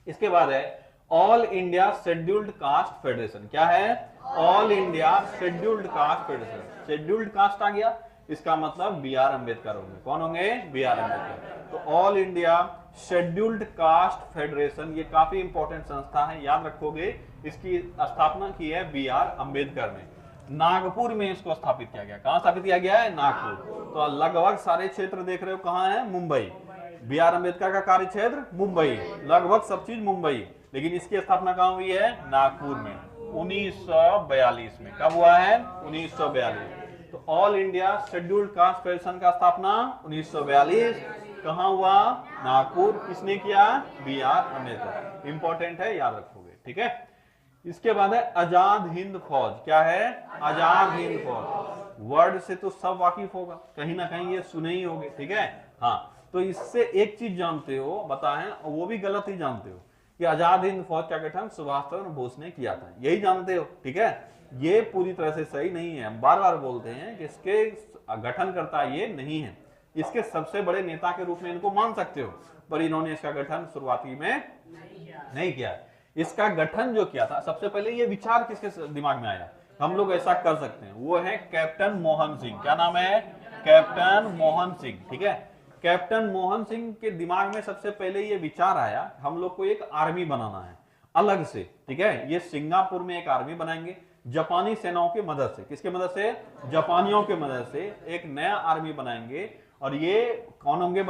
इसके बाद है all India scheduled caste federation. क्या है? All India scheduled caste federation. Scheduled caste आ गया, इसका मतलब बी आर अम्बेडकर होंगे। कौन होंगे? B R Ambedkar. तो all India scheduled caste federation ये काफी इंपॉर्टेंट संस्था है, याद रखोगे। इसकी स्थापना की है बी आर अम्बेडकर ने। नागपुर में इसको स्थापित किया गया। कहां स्थापित किया गया है? नागपुर। तो लगभग सारे क्षेत्र देख रहे हो कहां है? मुंबई। बी आर अम्बेडकर का कार्य क्षेत्र मुंबई, लगभग सब चीज मुंबई। लेकिन इसकी स्थापना कहां हुई है? नागपुर में 1942 में। कब हुआ है? 1942। तो all India scheduled caste federation का स्थापना 1942। कहां हुआ? नागपुर। किसने किया? B R Ambedkar. इंपॉर्टेंट है, याद रखोगे, ठीक है। इसके बाद है आजाद हिंद फौज। क्या है? आजाद हिंद फौज। वर्ड से तो सब वाकिफ होगा, कहीं ना कहीं ये सुने ही होगे, ठीक है। हाँ, तो इससे एक चीज जानते हो, बताएं, वो भी गलत ही जानते हो कि आजाद हिंद फौज का गठन सुभाष चंद्र बोस ने किया था, यही जानते हो, ठीक है। ये पूरी तरह से सही नहीं है। हम बार बार बोलते हैं कि इसके गठन करता ये नहीं है, इसके सबसे बड़े नेता के रूप में इनको मान सकते हो, पर इन्होंने इसका गठन शुरुआती में नहीं किया। इसका गठन जो किया था, सबसे पहले ये विचार किसके दिमाग में आया, हम लोग ऐसा कर सकते हैं, वो है कैप्टन मोहन सिंह। क्या नाम है? कैप्टन मोहन सिंह, ठीक है। कैप्टन मोहन सिंह के दिमाग में सबसे पहले ये विचार आया, हम लोग को एक आर्मी बनाना है अलग से, ठीक है। ये सिंगापुर में एक आर्मी बनाएंगे जापानी सेनाओं की मदद से। किसके मदद से? जापानियों के मदद से एक नया आर्मी बनाएंगे। और ये कौन होंगे?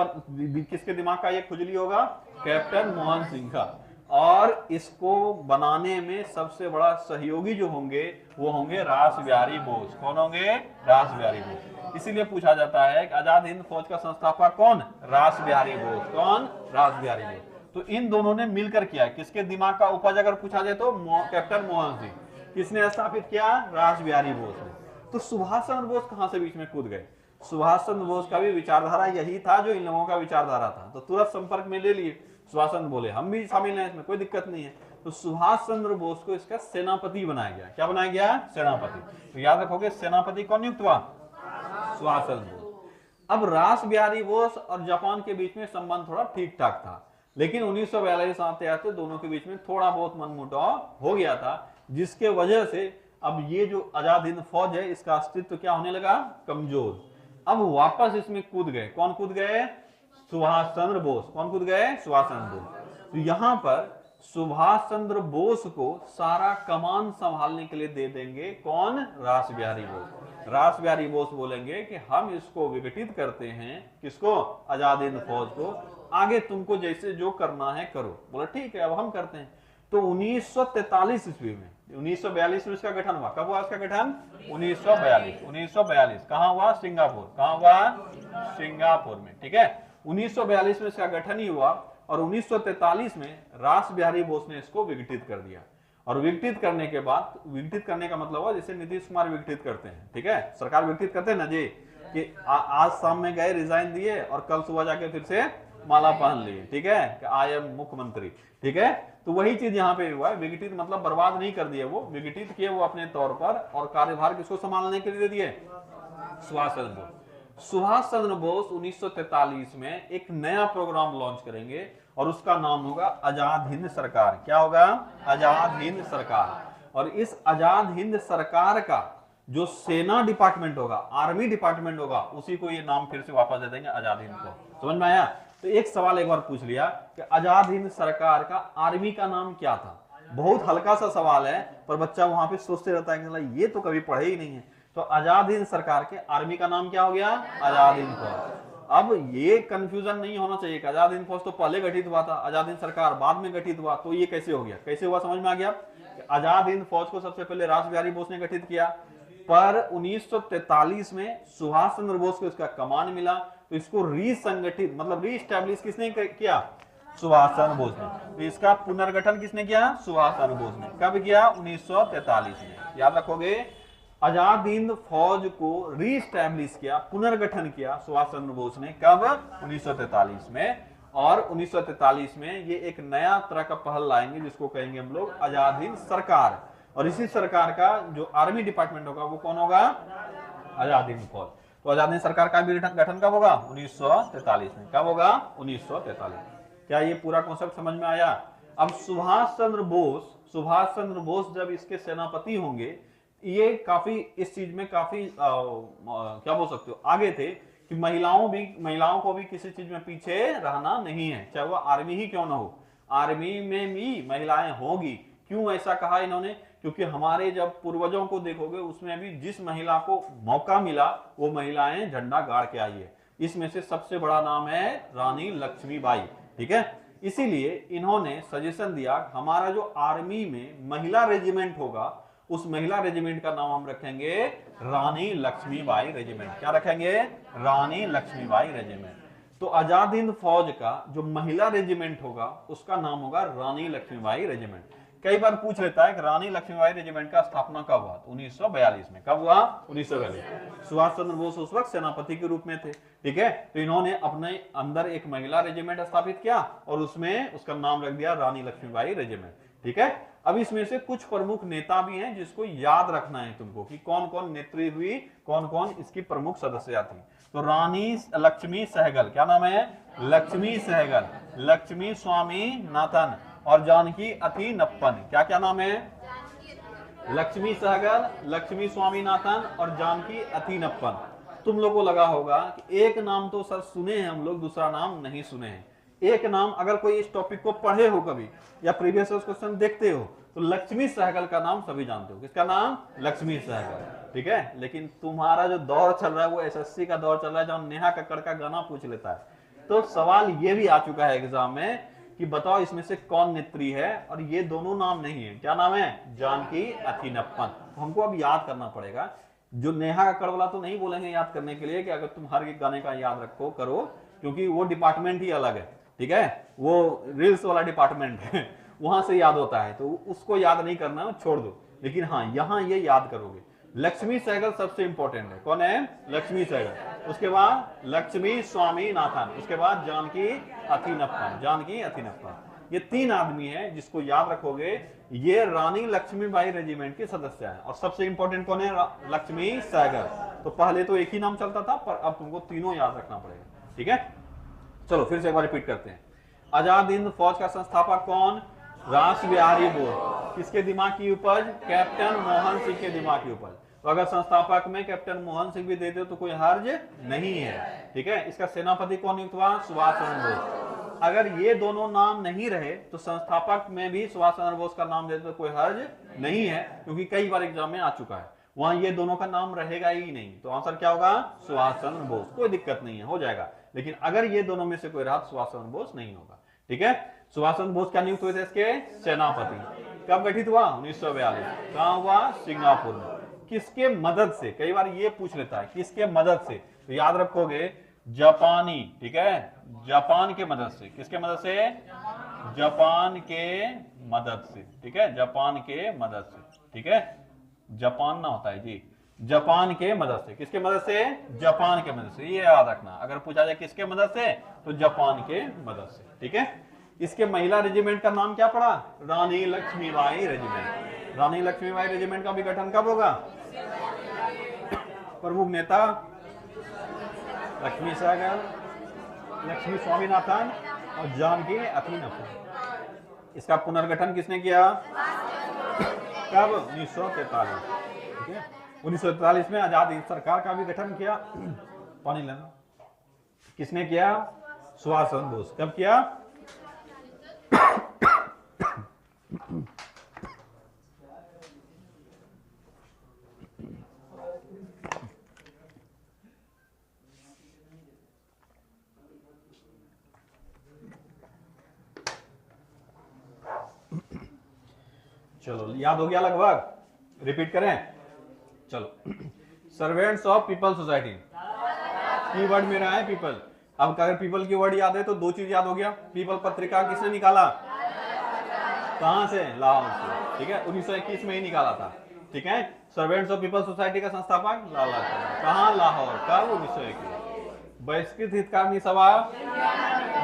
किसके दिमाग का ये खुजली होगा? कैप्टन मोहन सिंह का। और इसको बनाने में सबसे बड़ा सहयोगी जो होंगे वो होंगे रासबिहारी बोस। कौन होंगे? रासबिहारी बोस। इसीलिए पूछा जाता है कि आजाद हिंद फौज का संस्थापक कौन? रासबिहारी बोस। कौन? रासबिहारी बोस। तो इन दोनों ने मिलकर किया। किसके दिमाग का उपज अगर पूछा जाए तो कैप्टन मोहन सिंह। किसने स्थापित किया? रासबिहारी बोस ने। तो सुभाष चंद्र बोस कहां से बीच में कूद गए? सुभाष चंद्र बोस का भी विचारधारा यही था जो इन लोगों का विचारधारा था, तो तुरंत संपर्क में ले लिए। सुभाष चंद्र बोले हम भी शामिल हैं इसमें, कोई दिक्कत नहीं है। तो सुभाष चंद्र बोस को इसका सेनापति बनाया गया। क्या बनाया गया? सेनापति। तो याद रखोगे सेनापति कौन नियुक्त हुआ? सुभाष चंद्र बोस। अब रासबिहारी बोस और जापान के बीच में संबंध थोड़ा ठीक ठाक था, लेकिन 1942 आते आते दोनों के बीच में थोड़ा बहुत मनमुटाव हो गया था, जिसके वजह से अब ये जो आजाद हिंद फौज है इसका अस्तित्व क्या होने लगा? कमजोर। अब वापस इसमें कूद गए। कौन कूद गए? सुभाष चंद्र बोस। कौन कूद गए? सुभाष चंद्र बोस। तो यहां पर सुभाष चंद्र बोस को सारा कमान संभालने के लिए दे देंगे कौन? रासबिहारी बोस। रासबिहारी बोस बोलेंगे कि हम इसको विघटित करते हैं। किसको? आजाद हिंद फौज को। आगे तुमको जैसे जो करना है करो। बोला ठीक है, अब हम करते हैं। तो 1943 ईस्वी में, 1942 में इसका गठन हुआ। कब हुआ इसका गठन? 1942। कहां हुआ? सिंगापुर। कहां हुआ? सिंगापुर में, ठीक है। 1942 में इसका गठन ही हुआ और 1943 में रासबिहारी बोस ने इसको विघटित कर दिया। और विघटित करने के बाद, विघटित करने का मतलब हुआ जैसे नीतीश कुमार विघटित करते हैं, ठीक है, सरकार विघटित करते हैं ना जी, कि आज शाम में गए रिजाइन दिए और कल सुबह जाके फिर से माला पहन लिए, ठीक है, कि आई एम मुख्यमंत्री, ठीक है। तो वही चीज यहाँ पे हुआ है, विघटित मतलब बर्बाद नहीं कर दिए, वो विघटित किए वो अपने तौर पर, और कार्यभार किसको संभालने के लिए दे दिए, सुभाष चंद्र बोस। सुभाष चंद्र बोस 1943 में एक नया प्रोग्राम लॉन्च करेंगे और उसका नाम होगा आजाद हिंद सरकार। क्या होगा, आजाद हिंद सरकार। और इस आजाद हिंद सरकार का जो सेना डिपार्टमेंट होगा, आर्मी डिपार्टमेंट होगा, उसी को ये नाम फिर से वापस दे देंगे आजाद हिंद को। समझ में आया? तो एक सवाल एक बार पूछ लिया कि आजाद हिंद सरकार का आर्मी का नाम क्या था। बहुत हल्का सा सवाल है, पर बच्चा वहां पे सोचते रहता है कि ये तो कभी पढ़े ही नहीं है। तो आजाद हिंद सरकार के आर्मी का नाम क्या हो गया, आजाद हिंद फौज। अब ये कंफ्यूजन नहीं होना चाहिए कि आजाद हिंद फौज तो पहले गठित हुआ था, आजाद हिंद सरकार बाद में गठित हुआ, तो ये कैसे हो गया, कैसे हुआ, समझ में आ गया? आजाद हिंद फौज को सबसे पहले रास बिहारी बोस ने गठित किया, पर 1943 में सुभाष चंद्र बोस को इसका कमान मिला, तो इसको रीसंगठित मतलब रीस्टैब्लिश किसने किया, सुभाष चंद्र बोस ने। तो इसका पुनर्गठन किसने किया, सुभाष चंद्र बोस ने। कब किया, 1943 में। याद रखोगे, आजाद हिंद फौज को रीस्टैब्लिश किया, पुनर्गठन किया सुभाष चंद्र बोस ने। कब, 1943 में। और 1943 में ये एक नया तरह का पहल लाएंगे जिसको कहेंगे हम लोग आजाद हिंद सरकार। और इसी सरकार का जो आर्मी डिपार्टमेंट होगा वो कौन होगा, आजाद हिंद फौज। तो आजाद हिंद सरकार का भी गठन कब होगा, 1943 में। कब होगा, 1943। क्या ये पूरा कॉन्सेप्ट समझ में आया? अब सुभाष चंद्र बोस जब इसके सेनापति होंगे, ये काफी इस चीज में काफी क्या बोल सकते हो, आगे थे कि महिलाओं को भी किसी चीज में पीछे रहना नहीं है, चाहे वो आर्मी ही क्यों ना हो, आर्मी में भी महिलाएं होगी। क्यों ऐसा कहा इन्होंने? क्योंकि हमारे जब पूर्वजों को देखोगे उसमें भी जिस महिला को मौका मिला वो महिलाएं झंडा गाड़ के आई है। इसमें से सबसे बड़ा नाम है रानी लक्ष्मीबाई, ठीक है। इसीलिए इन्होंने सजेशन दिया हमारा जो आर्मी में महिला रेजिमेंट होगा, उस महिला रेजिमेंट का नाम हम रखेंगे रानी लक्ष्मीबाई रेजिमेंट। क्या रखेंगे, रानी लक्ष्मीबाई रेजिमेंट। तो आजाद हिंद फौज का जो महिला रेजिमेंट होगा उसका नाम होगा रानी लक्ष्मीबाई रेजिमेंट। कई बार पूछ लेता है कि रानी लक्ष्मीबाई रेजिमेंट का स्थापना कब हुआ, 1942 में। कब हुआ, 1942। सुभाष चंद्र बोस उस वक्त सेनापति के रूप में थे, ठीक है। तो इन्होंने अपने अंदर एक महिला रेजिमेंट स्थापित किया और उसमें उसका नाम रख दिया रानी लक्ष्मीबाई रेजिमेंट, ठीक है। अब इसमें से कुछ प्रमुख नेता भी हैं जिसको याद रखना है तुमको कि कौन कौन नेत्री हुई, कौन कौन इसकी प्रमुख सदस्या थी। तो रानी लक्ष्मी सहगल, क्या नाम है, लक्ष्मी सहगल, लक्ष्मी स्वामीनाथन और जानकी अथिनप्पन। क्या क्या नाम है, लक्ष्मी सहगल, लक्ष्मी स्वामीनाथन और जानकी अथिनप्पन। तुम लोगों को लगा होगा कि एक नाम तो सर सुने हैं हम लोग, दूसरा नाम नहीं सुने हैं। एक नाम अगर कोई इस टॉपिक को पढ़े हो कभी या प्रीवियस क्वेश्चन देखते हो तो लक्ष्मी सहगल का नाम सभी जानते हो। किसका नाम, लक्ष्मी सहगल, ठीक है। लेकिन तुम्हारा जो दौर चल रहा है वो एसएससी का दौर चल रहा है जहाँ नेहा कक्कड़ का गाना पूछ लेता है। तो सवाल ये भी आ चुका है एग्जाम में कि बताओ इसमें से कौन नेत्री है, और ये दोनों नाम नहीं है। क्या नाम है, जानकी अथिनप्पन। तो हमको अब याद करना पड़ेगा। जो नेहा कक्कड़ वाला तो नहीं बोलेंगे याद करने के लिए कि अगर तुम हर एक गाने का याद रखो करो, क्योंकि वो डिपार्टमेंट ही अलग है, ठीक है। वो रील्स वाला डिपार्टमेंट है, वहां से याद होता है, तो उसको याद नहीं करना, छोड़ दो। लेकिन हाँ, यहाँ ये याद करोगे। लक्ष्मी सहगल सबसे इंपॉर्टेंट है। कौन है, लक्ष्मी सहगल। उसके बाद लक्ष्मी स्वामीनाथन, उसके बाद जानकी अथिनप्पन, जानकी अथिनप्पन। ये तीन आदमी है जिसको याद रखोगे, ये रानी लक्ष्मीबाई रेजिमेंट के सदस्य हैं। और सबसे इंपॉर्टेंट कौन है, लक्ष्मी सहगल। तो पहले तो एक ही नाम चलता था, पर अब तुमको तीनों याद रखना पड़ेगा, ठीक है। चलो फिर से एक बार रिपीट करते हैं। आजाद हिंद फौज का संस्थापक कौन, रास बिहारी बोस। किसके दिमाग की उपज, कैप्टन मोहन सिंह के दिमाग की उपज। तो अगर संस्थापक में कैप्टन मोहन सिंह भी दे दो तो कोई हर्ज नहीं है, ठीक है। इसका सेनापति कौन नियुक्त हुआ, सुभाष चंद्र बोस। अगर ये दोनों नाम नहीं रहे तो संस्थापक में भी सुभाष चंद्र बोस का नाम दे दो तो कोई हर्ज नहीं है, क्योंकि कई बार एग्जाम में आ चुका है। वहां ये दोनों का नाम रहेगा ही नहीं, तो आंसर क्या होगा, सुभाष चंद्र बोस। कोई दिक्कत नहीं है, हो जाएगा। लेकिन अगर ये दोनों में से कोई रहा सुभाष चंद्र बोस नहीं होगा, ठीक है। सुभाष चंद्र बोस क्या नियुक्त हुए थे इसके सेनापति। कब गठित हुआ, 1942। कहां हुआ, सिंगापुर में। किसके मदद से, कई बार ये पूछ लेता है किसके मदद से, तो याद रखोगे जापानी, ठीक है, जापान के मदद से। किसके मदद से, जापान के मदद से, ठीक है, जापान के मदद से, ठीक है, जापान ना होता है जी, जापान के मदद से। किसके मदद से? जापान के मदद से, ये याद रखना। अगर पूछा जाए किसके मदद से, तो जापान के मदद से, ठीक है। इसके महिला रेजिमेंट का नाम क्या पड़ा? रानी लक्ष्मीबाई रेजिमेंट। रानी लक्ष्मीबाई रेजिमेंट का भी गठन कब होगा? प्रमुख नेता लक्ष्मी सहगल, लक्ष्मी स्वामीनाथन और जानकी अथीनप्पा। इसका पुनर्गठन किसने किया? कब? 1943, ठीक है। 1943 में आजाद हिंद सरकार का भी गठन किया। पानी लेना। किसने किया? सुभाष चंद्र बोस। कब किया? चलो, याद हो गया लगभग? रिपीट करें? चलो, servants of people society, keyword मेरा है पीपल। अब अगर पीपल की वर्ड याद है तो दो चीज याद हो गया। पीपल पत्रिका किसने निकाला? कहां से? लाहौर से, ठीक है, 1921 में ही निकाला था, ठीक है। सर्वेंट्स ऑफ पीपल सोसाइटी का संस्थापक लाला लाजपत। कहां? लाहौर। कब? 1921। बहिष्कृत हितकारिणी सभा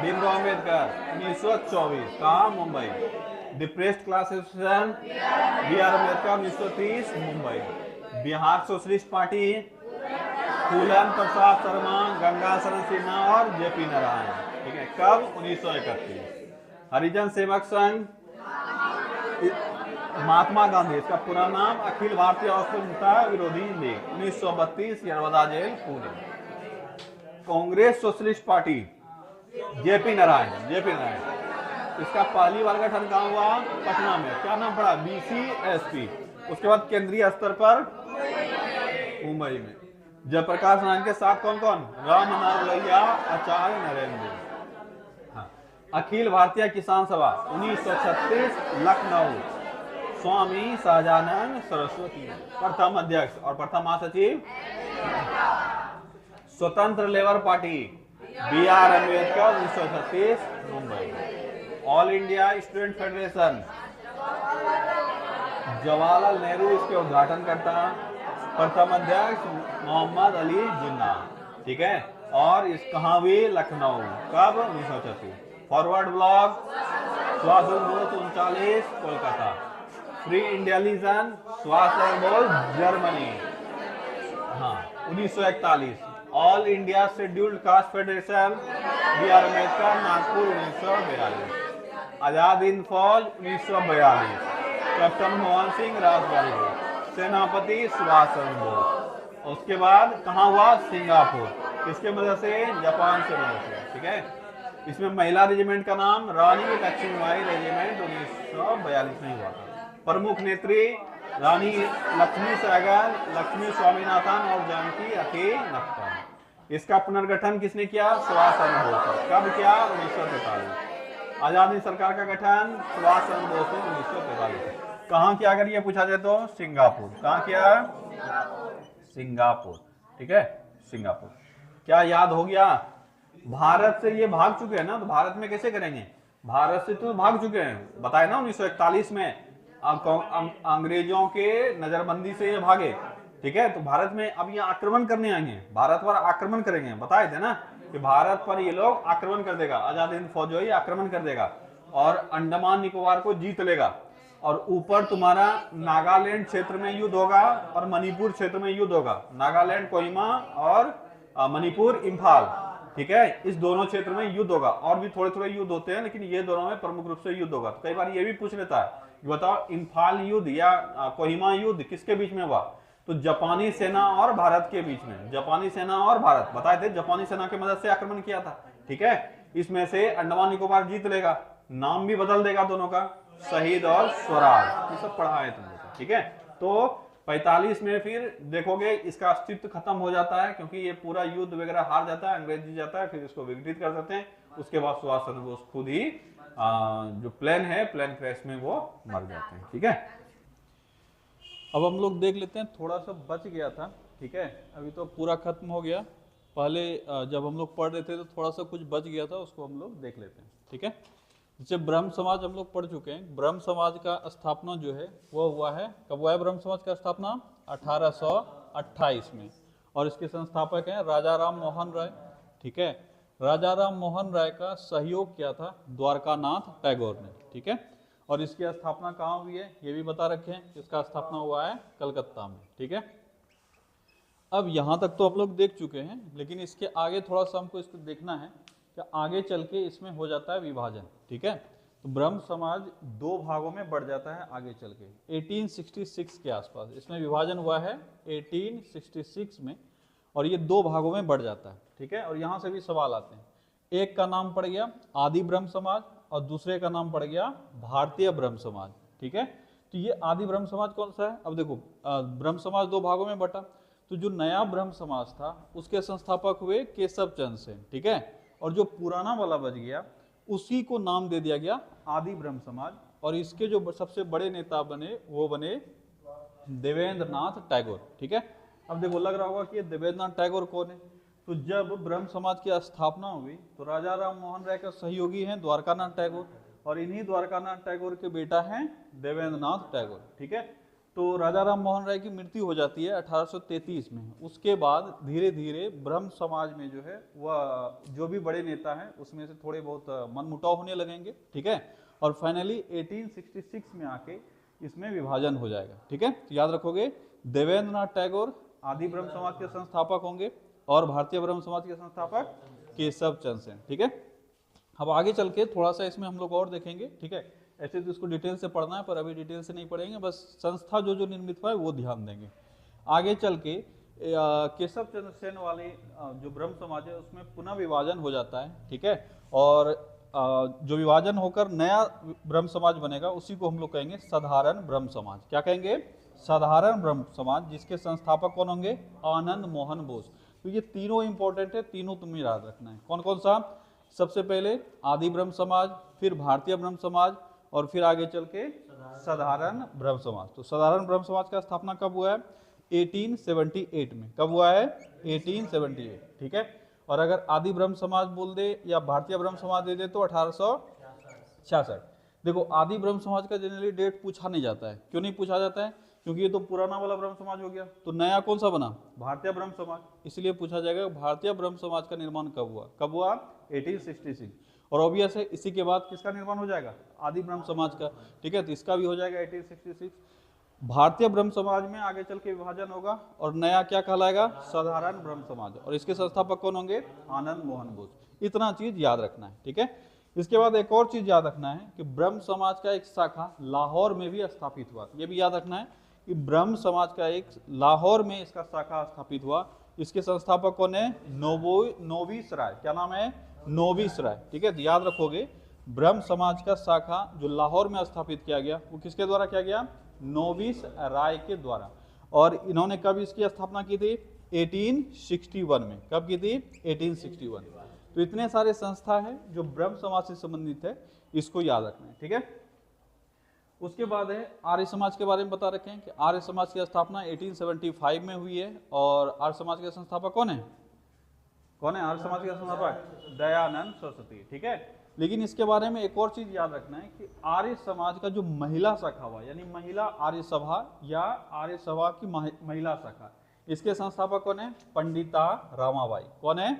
भीमराव अम्बेडकर 1924। कहां? Mumbai. Depressed class association B R Ambedkar 1930 Mumbai. Bihar socialist party Phulan Prasad Sharma, Ganga Sharan Sinha और जेपी नारायण, ठीक है। कब? 1931। हरिजन सेवक संघ महात्मा गांधी, इसका पूरा नाम अखिल Bharatiya Asprishyata Virodhi league 1932 Yerwada jail Pune. Congress socialist party JP Narayan, JP Narayan, इसका पहली बार गठन कहाँ हुआ? पटना में। क्या नाम पड़ा? बीसीएसपी। उसके बाद केंद्रीय स्तर पर मुंबई में। जयप्रकाश नारायण के साथ कौन कौन? राम मनोहर लोहिया, आचार्य नरेंद्र। हाँ। अखिल भारतीय किसान सभा 1936 लखनऊ, स्वामी सहजानंद सरस्वती प्रथम अध्यक्ष और प्रथम महासचिव। Swatantra labour party B R Ambedkar 1936 Mumbai. All India student federation Jawaharlal Nehru इसके उद्घाटन करता, प्रथम अध्यक्ष मोहम्मद अली जिन्ना, ठीक है। और इस कहाँ भी? लखनऊ। कब? 1936। Forward bloc Subhash Chandra Bose 39 Kolkata. Free India legion Subhash Chandra Bose Germany, हाँ 1941। All India scheduled caste federation B R Ambedkar Nagpur 1942। Azad Hind Fauj 1942। Captain Mohan Singh Rajguru, सेनापति सुभाष चंद्र बोस। उसके बाद कहाँ हुआ? सिंगापुर। किसके मदद से? जापान से मदद से, ठीक है। इसमें महिला रेजिमेंट का नाम रानी लक्ष्मीबाई रेजिमेंट 1942 में हुआ था। प्रमुख नेत्री रानी लक्ष्मी सहगल, लक्ष्मी स्वामीनाथन और जानकी अथीनप्पा। इसका पुनर्गठन किसने किया? सुभाष चंद्र बोस। कब किया? 1943। आजाद हिंद सरकार का गठन सुभाष चंद्र बोस ने 1943। कहाँ किया? अगर ये पूछा जाए तो सिंगापुर। कहाँ किया? सिंगापुर, ठीक है, सिंगापुर। क्या याद हो गया? भारत से ये भाग चुके हैं ना, तो भारत में कैसे करेंगे? भारत से तो भाग चुके हैं, बताए ना 1941 में अंग्रेजों के नजरबंदी से ये भागे, ठीक है। तो भारत में अब ये आक्रमण करने आएंगे, भारत पर आक्रमण करेंगे, बताए थे ना कि भारत पर ये लोग आक्रमण कर देगा, आजाद हिंद फौज जो है आक्रमण कर देगा और अंडमान निकोबार को जीत लेगा। और ऊपर तुम्हारा नागालैंड क्षेत्र में युद्ध होगा और मणिपुर क्षेत्र में युद्ध होगा। नागालैंड कोहिमा और मणिपुर इम्फाल, ठीक है, इस दोनों क्षेत्र में युद्ध होगा। और भी थोड़े थोड़े युद्ध होते हैं, लेकिन ये दोनों में प्रमुख रूप से युद्ध होगा। तो कई बार ये भी पूछ लेता है, बताओ इम्फाल युद्ध या कोहिमा युद्ध किसके बीच में हुआ? तो जापानी सेना और भारत के बीच में। जापानी सेना और भारत, बताए थे, जापानी सेना की मदद से आक्रमण किया था, ठीक है। इसमें से अंडमान निकोबार जीत लेगा, नाम भी बदल देगा दोनों का, शहीद और स्वराज, ये सब पढ़ा है तुमने, ठीक है। तो 45 में फिर देखोगे इसका अस्तित्व खत्म हो जाता है, क्योंकि ये पूरा युद्ध वगैरह हार जाता है, अंग्रेज जीत जाता है, फिर इसको विघटित कर देते हैं। उसके बाद सुभाष चंद्र बोस खुद ही जो प्लेन है, प्लेन क्रैश में वो मर जाते हैं, ठीक है। अब हम लोग देख लेते हैं, थोड़ा सा बच गया था, ठीक है, अभी तो पूरा खत्म हो गया। पहले जब हम लोग पढ़ रहे थे तो थोड़ा सा कुछ बच गया था, उसको हम लोग देख लेते हैं, ठीक है। जैसे ब्रह्म समाज हम लोग पढ़ चुके हैं, ब्रह्म समाज का स्थापना जो है वो हुआ है, कब हुआ है ब्रह्म समाज का स्थापना? 1828 में। और इसके संस्थापक हैं राजा राम मोहन राय। ठीक है, राजा राम मोहन राय का सहयोग किया था द्वारकानाथ टैगोर ने। ठीक है, और इसकी स्थापना कहाँ हुई है ये भी बता रखे हैं, इसका स्थापना हुआ है कलकत्ता में। ठीक है, अब यहाँ तक तो आप लोग देख चुके हैं, लेकिन इसके आगे थोड़ा सा हमको इसको देखना है कि आगे चल के इसमें हो जाता है विभाजन। ठीक है, तो ब्रह्म समाज दो भागों में बढ़ जाता है आगे चल के 1866 के आसपास, इसमें विभाजन हुआ है 1866 में, और ये दो भागों में बढ़ जाता है। ठीक है, और यहाँ से भी सवाल आते हैं, एक का नाम पड़ गया आदि ब्रह्म समाज और दूसरे का नाम पड़ गया भारतीय ब्रह्म समाज। ठीक है, तो ये आदि ब्रह्म समाज कौन सा है? अब देखो ब्रह्म समाज दो भागों में बटा, तो जो नया ब्रह्म समाज था उसके संस्थापक हुए केशव चंद्र सेन। ठीक है, और जो पुराना वाला बच गया उसी को नाम दे दिया गया आदि ब्रह्म समाज, और इसके जो सबसे बड़े नेता बने वो बने देवेंद्र नाथ टैगोर। ठीक है, अब देखो लग रहा होगा कि देवेंद्र नाथ टैगोर कौन है? तो जब ब्रह्म समाज की स्थापना हुई तो राजा राम मोहन राय का सहयोगी हैं द्वारकानाथ टैगोर, और इन्हीं द्वारकानाथ टैगोर के बेटा हैं देवेंद्र नाथ टैगोर। ठीक है, तो राजा राम मोहन राय की मृत्यु हो जाती है 1833 में। उसके बाद धीरे धीरे ब्रह्म समाज में जो है वह जो भी बड़े नेता हैं उसमें से थोड़े बहुत मनमुटाव होने लगेंगे। ठीक है, और फाइनली 1866 में आके इसमें विभाजन हो जाएगा। ठीक है, तो याद रखोगे देवेंद्र नाथ टैगोर आदि ब्रह्म समाज के संस्थापक होंगे और भारतीय ब्रह्म समाज के संस्थापक केशव चंद्र सेन। ठीक है, अब आगे चल के थोड़ा सा इसमें हम लोग और देखेंगे। ठीक है, ऐसे तो इसको डिटेल से पढ़ना है पर अभी डिटेल से नहीं पढ़ेंगे, बस संस्था जो जो निर्मित हुआ है वो ध्यान देंगे। आगे चल के केशव चंद्र सेन वाले जो ब्रह्म समाज है उसमें पुनः विभाजन हो जाता है। ठीक है, और जो विभाजन होकर नया ब्रह्म समाज बनेगा उसी को हम लोग कहेंगे साधारण ब्रह्म समाज। क्या कहेंगे? साधारण ब्रह्म समाज, जिसके संस्थापक कौन होंगे? आनंद मोहन बोस। तो ये तीनों इंपॉर्टेंट है, तीनों तुम्हें याद रखना है। कौन कौन सा? सबसे पहले आदि ब्रह्म समाज, फिर भारतीय ब्रह्म समाज, और फिर आगे चल के साधारण ब्रह्म समाज। तो साधारण ब्रह्म समाज का स्थापना कब हुआ है? 1878 में। कब हुआ है? 1878। ठीक है, और अगर आदि ब्रह्म समाज बोल दे या भारतीय ब्रह्म समाज दे दे तो 1866। देखो आदि ब्रह्म समाज का जनरली डेट पूछा नहीं जाता है। क्यों नहीं पूछा जाता है? क्योंकि ये तो पुराना वाला ब्रह्म समाज हो गया, तो नया कौन सा बना? भारतीय ब्रह्म समाज। इसलिए पूछा जाएगा भारतीय ब्रह्म समाज का निर्माण कब हुआ? कब हुआ? 1866। और ऑब्वियस है इसी के बाद किसका निर्माण हो जाएगा? आदि ब्रह्म समाज का। ठीक है, तो इसका भी हो जाएगा 1866। भारतीय ब्रह्म समाज में आगे चल के विभाजन होगा और नया क्या कहलाएगा? साधारण ब्रह्म समाज, और इसके संस्थापक कौन होंगे? आनंद मोहन बोस। इतना चीज याद रखना है। ठीक है, इसके बाद एक और चीज याद रखना है कि ब्रह्म समाज का एक शाखा लाहौर में भी स्थापित हुआ। ये भी याद रखना है कि ब्रह्म समाज का एक लाहौर में इसका शाखा स्थापित हुआ। इसके संस्थापक कौन है? नोविस राय। क्या नाम है? नोविस राय। ठीक है, तो याद रखोगे ब्रह्म समाज का शाखा जो लाहौर में स्थापित किया गया वो किसके द्वारा किया गया? नोविस राय के द्वारा। और इन्होंने कब इसकी स्थापना की थी? 1861 में। कब की थी? 1861। तो इतने सारे संस्था है जो ब्रह्म समाज से संबंधित है, इसको याद रखना है। ठीक है, उसके बाद है आर्य समाज के बारे में बता रखे हैं कि आर्य समाज की स्थापना 1875 में हुई है, और आर्य समाज के संस्थापक कौन है? कौन है आर्य समाज के संस्थापक? दयानंद सरस्वती। ठीक है, लेकिन इसके बारे में एक और चीज याद रखना है कि आर्य समाज का जो महिला शाखा हुआ, यानी महिला आर्य सभा या आर्य सभा की महिला शाखा, इसके संस्थापक कौन है? पंडिता रामाबाई। कौन है?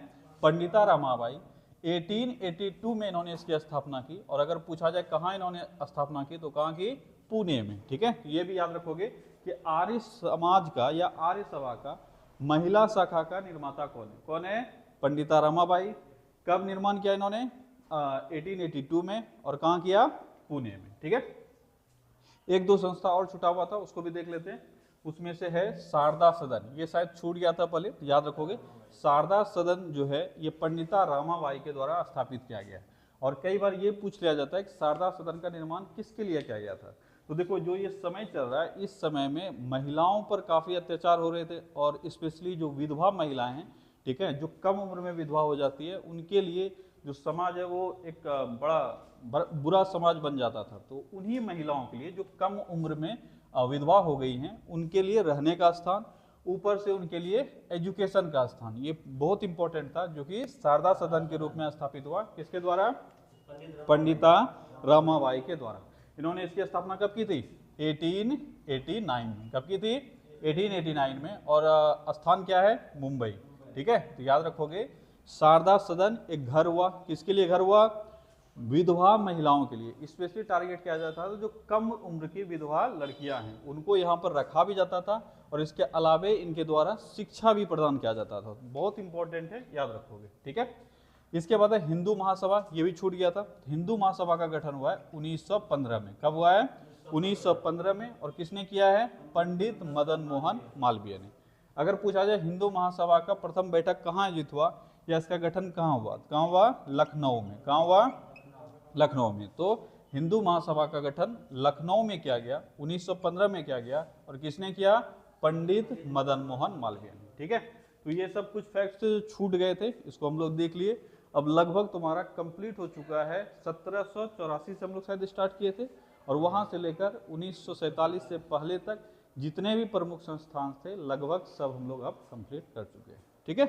पंडिता रामाबाई। 1882 में इन्होंने इसकी स्थापना की, और अगर पूछा जाए कहाँ इन्होंने स्थापना की तो कहाँ की? पुणे में। ठीक है, ये भी याद रखोगे कि आर्य समाज का या आर्य सभा का महिला शाखा का निर्माता कौन है? कौन है? पंडिता रमाबाई। कब निर्माण किया इन्होंने? 1882 में, और कहाँ किया? पुणे में। ठीक है, एक दो संस्था और छुटा हुआ था उसको भी देख लेते हैं। उसमें से है शारदा सदन, ये शायद छूट गया था पहले, याद रखोगे शारदा सदन जो है ये पंडिता रामाबाई के द्वारा स्थापित किया गया। और कई बार ये पूछ लिया जाता है कि शारदा सदन का निर्माण किसके लिए किया गया था? तो देखो जो ये समय चल रहा है इस समय में महिलाओं पर काफ़ी अत्याचार हो रहे थे, और स्पेशली जो विधवा महिलाएं हैं, ठीक है, जो कम उम्र में विधवा हो जाती है, उनके लिए जो समाज है वो एक बड़ा बुरा समाज बन जाता था। तो उन्हीं महिलाओं के लिए जो कम उम्र में विधवा हो गई हैं उनके लिए रहने का स्थान, ऊपर से उनके लिए एजुकेशन का स्थान, ये बहुत इंपॉर्टेंट था, जो कि शारदा सदन के रूप में स्थापित हुआ। किसके द्वारा? पंडिता रमाबाई के द्वारा। इन्होंने इसकी स्थापना कब की थी? 1889 में। कब की थी? 1889 में। और स्थान क्या है? मुंबई। ठीक है, तो याद रखोगे शारदा सदन एक घर हुआ। किसके लिए घर हुआ? विधवा महिलाओं के लिए। स्पेशली टारगेट किया जाता था जो कम उम्र की विधवा लड़कियां हैं उनको यहाँ पर रखा भी जाता था, और इसके अलावे इनके द्वारा शिक्षा भी प्रदान किया जाता था। बहुत इंपॉर्टेंट है, याद रखोगे। ठीक है, इसके बाद है हिंदू महासभा, ये भी छूट गया था। हिंदू महासभा का गठन हुआ है 1915 में। कब हुआ है? 1915 में। और किसने किया है? पंडित मदन मोहन मालवीय ने। अगर पूछा जाए हिंदू महासभा का प्रथम बैठक कहाँ आयोजित हुआ या इसका गठन कहाँ हुआ? कहाँ हुआ? लखनऊ में। कहाँ हुआ? लखनऊ में। तो हिंदू महासभा का गठन लखनऊ में किया गया 1915 में किया गया। और किसने किया? पंडित मदन मोहन मालवीय ने। ठीक है, तो ये सब कुछ फैक्ट्स छूट गए थे, इसको हम लोग देख लिए। अब लगभग तुम्हारा कंप्लीट हो चुका है। 1784 से हम लोग शायद स्टार्ट किए थे, और वहां से लेकर 1947 से पहले तक जितने भी प्रमुख संस्थान थे लगभग सब हम लोग अब कंप्लीट कर चुके हैं। ठीक है।